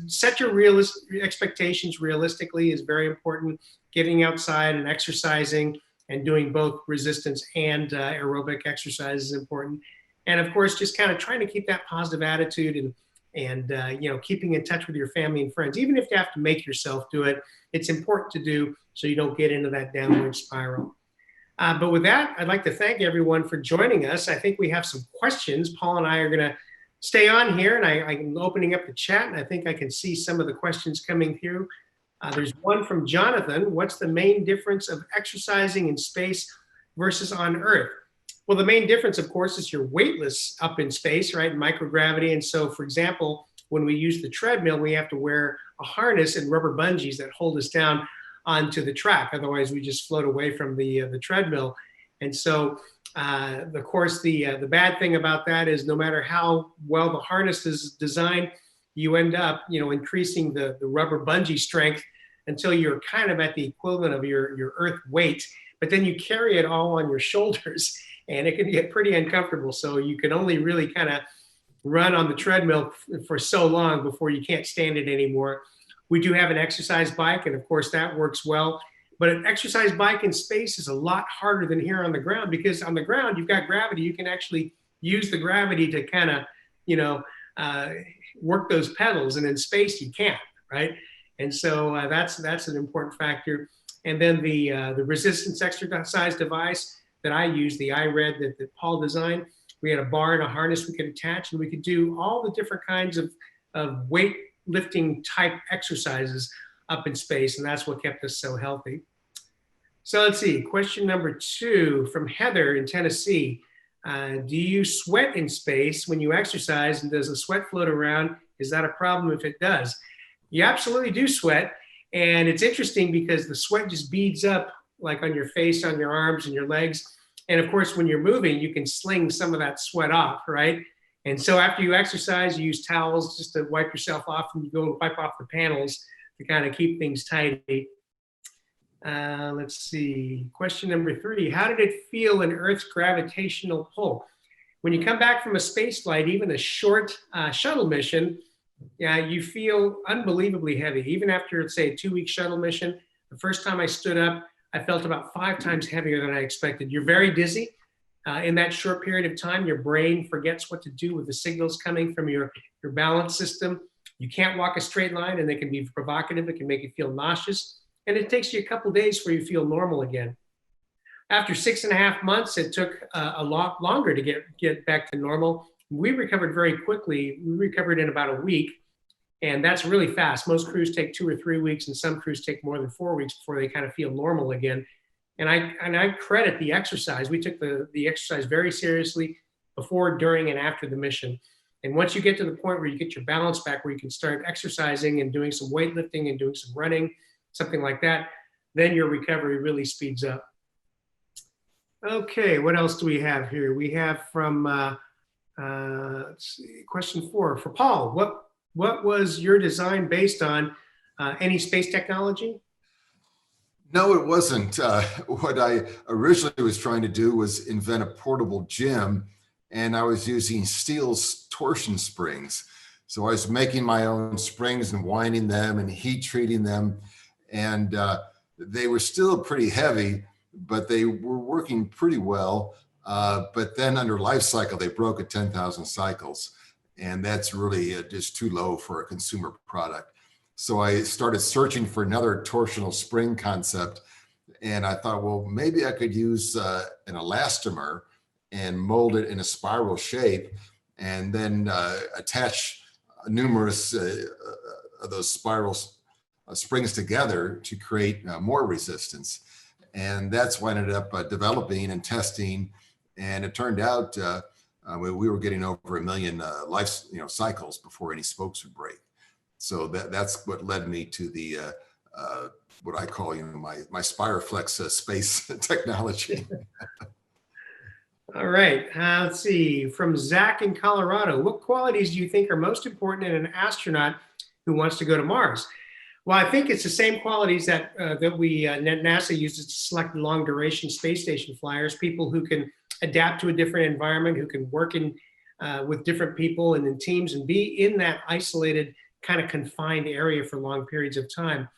set your expectations realistically is very important. Getting outside and exercising and doing both resistance and aerobic exercise is important. And of course, just kind of trying to keep that positive attitude and keeping in touch with your family and friends. Even if you have to make yourself do it, it's important to do so you don't get into that downward spiral. But with that, I'd like to thank everyone for joining us. I think we have some questions. Paul and I are going to stay on here, and I'm opening up the chat, and I think I can see some of the questions coming through. There's one from Jonathan. What's the main difference of exercising in space versus on Earth? Well, the main difference, of course, is you're weightless up in space, right? Microgravity. And so, for example, when we use the treadmill, we have to wear a harness and rubber bungees that hold us down onto the track. Otherwise, we just float away from the treadmill. And so, of course, the bad thing about that is no matter how well the harness is designed, you end up, increasing the rubber bungee strength until you're kind of at the equivalent of your Earth weight, but then you carry it all on your shoulders and it can get pretty uncomfortable. So you can only really kind of run on the treadmill for so long before you can't stand it anymore. We do have an exercise bike, and of course that works well. But an exercise bike in space is a lot harder than here on the ground, because on the ground, you've got gravity. You can actually use the gravity to kind of, work those pedals, and in space you can't, right? And so that's an important factor. And then the resistance exercise device that I use, the iRed that Paul designed, we had a bar and a harness we could attach, and we could do all the different kinds of weightlifting type exercises up in space, and that's what kept us so healthy. So let's see, question number 2 from Heather in Tennessee. Do you sweat in space when you exercise, and does the sweat float around? Is that a problem if it does? You absolutely do sweat, and it's interesting because the sweat just beads up like on your face, on your arms and your legs. And of course, when you're moving, you can sling some of that sweat off, right? And so after you exercise, you use towels just to wipe yourself off, and you go and wipe off the panels to kind of keep things tidy. Let's see, question number 3. How did it feel in Earth's gravitational pull? When you come back from a space flight, even a short shuttle mission, you feel unbelievably heavy. Even after, say, a 2-week shuttle mission, the first time I stood up, I felt about 5 times heavier than I expected. You're very dizzy. In that short period of time, your brain forgets what to do with the signals coming from your balance system. You can't walk a straight line, and they can be provocative. It can make you feel nauseous. And it takes you a couple days for you to feel normal again. After 6.5 months, it took a lot longer to get back to normal. We recovered very quickly. We recovered in about a week, and that's really fast. Most crews take 2 or 3 weeks, and some crews take more than 4 weeks before they kind of feel normal again. And I credit the exercise. We took the exercise very seriously before, during, and after the mission. And once you get to the point where you get your balance back, where you can start exercising and doing some weightlifting and doing some running, something like that, then your recovery really speeds up. Okay, what else do we have here? We have from, let's see, question 4 for Paul. What was your design based on? Any space technology? No, it wasn't. What I originally was trying to do was invent a portable gym, and I was using steel torsion springs. So I was making my own springs and winding them and heat treating them. And they were still pretty heavy, but they were working pretty well. But then under life cycle, they broke at 10,000 cycles. And that's really just too low for a consumer product. So I started searching for another torsional spring concept. And I thought, well, maybe I could use an elastomer and mold it in a spiral shape and then attach numerous of those spirals springs together to create more resistance. And that's what I ended up developing and testing. And it turned out we were getting over 1 million life cycles before any spokes would break. So that's what led me to the what I call my Spireflex space technology. All right, let's see. From Zach in Colorado, what qualities do you think are most important in an astronaut who wants to go to Mars? Well, I think it's the same qualities that NASA uses to select long duration space station flyers, people who can adapt to a different environment, who can work with different people and in teams and be in that isolated kind of confined area for long periods of time.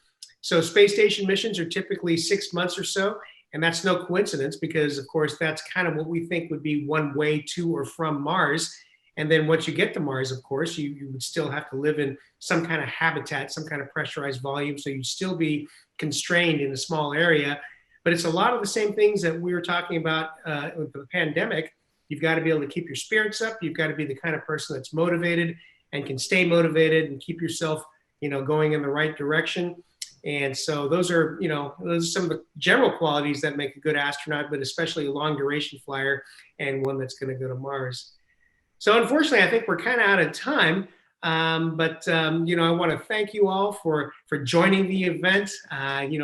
So space station missions are typically 6 months or so. And that's no coincidence because, of course, that's kind of what we think would be one way to or from Mars. And then once you get to Mars, of course, you would still have to live in some kind of habitat, some kind of pressurized volume. So you'd still be constrained in a small area. But it's a lot of the same things that we were talking about with the pandemic. You've got to be able to keep your spirits up. You've got to be the kind of person that's motivated and can stay motivated and keep yourself, going in the right direction. And so those are some of the general qualities that make a good astronaut, but especially a long duration flyer and one that's going to go to Mars. So unfortunately, I think we're kind of out of time. I want to thank you all for joining the event.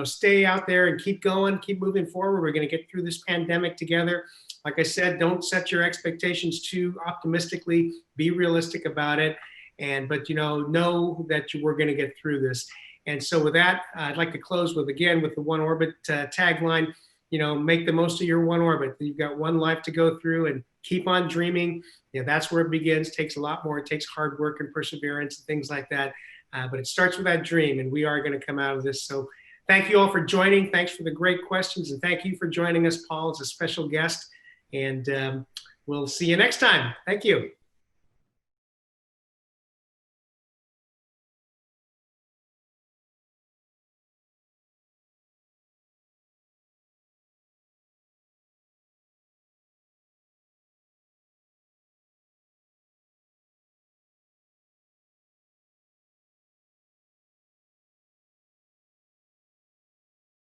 Stay out there and keep going, keep moving forward. We're going to get through this pandemic together. Like I said, don't set your expectations too optimistically. Be realistic about it. But know that we're going to get through this. And so with that, I'd like to close with the One Orbit tagline, make the most of your one orbit. You've got one life to go through and keep on dreaming. That's where it begins. It takes a lot more. It takes hard work and perseverance and things like that. But it starts with that dream, and we are going to come out of this. So thank you all for joining. Thanks for the great questions. And thank you for joining us, Paul, as a special guest. And we'll see you next time. Thank you.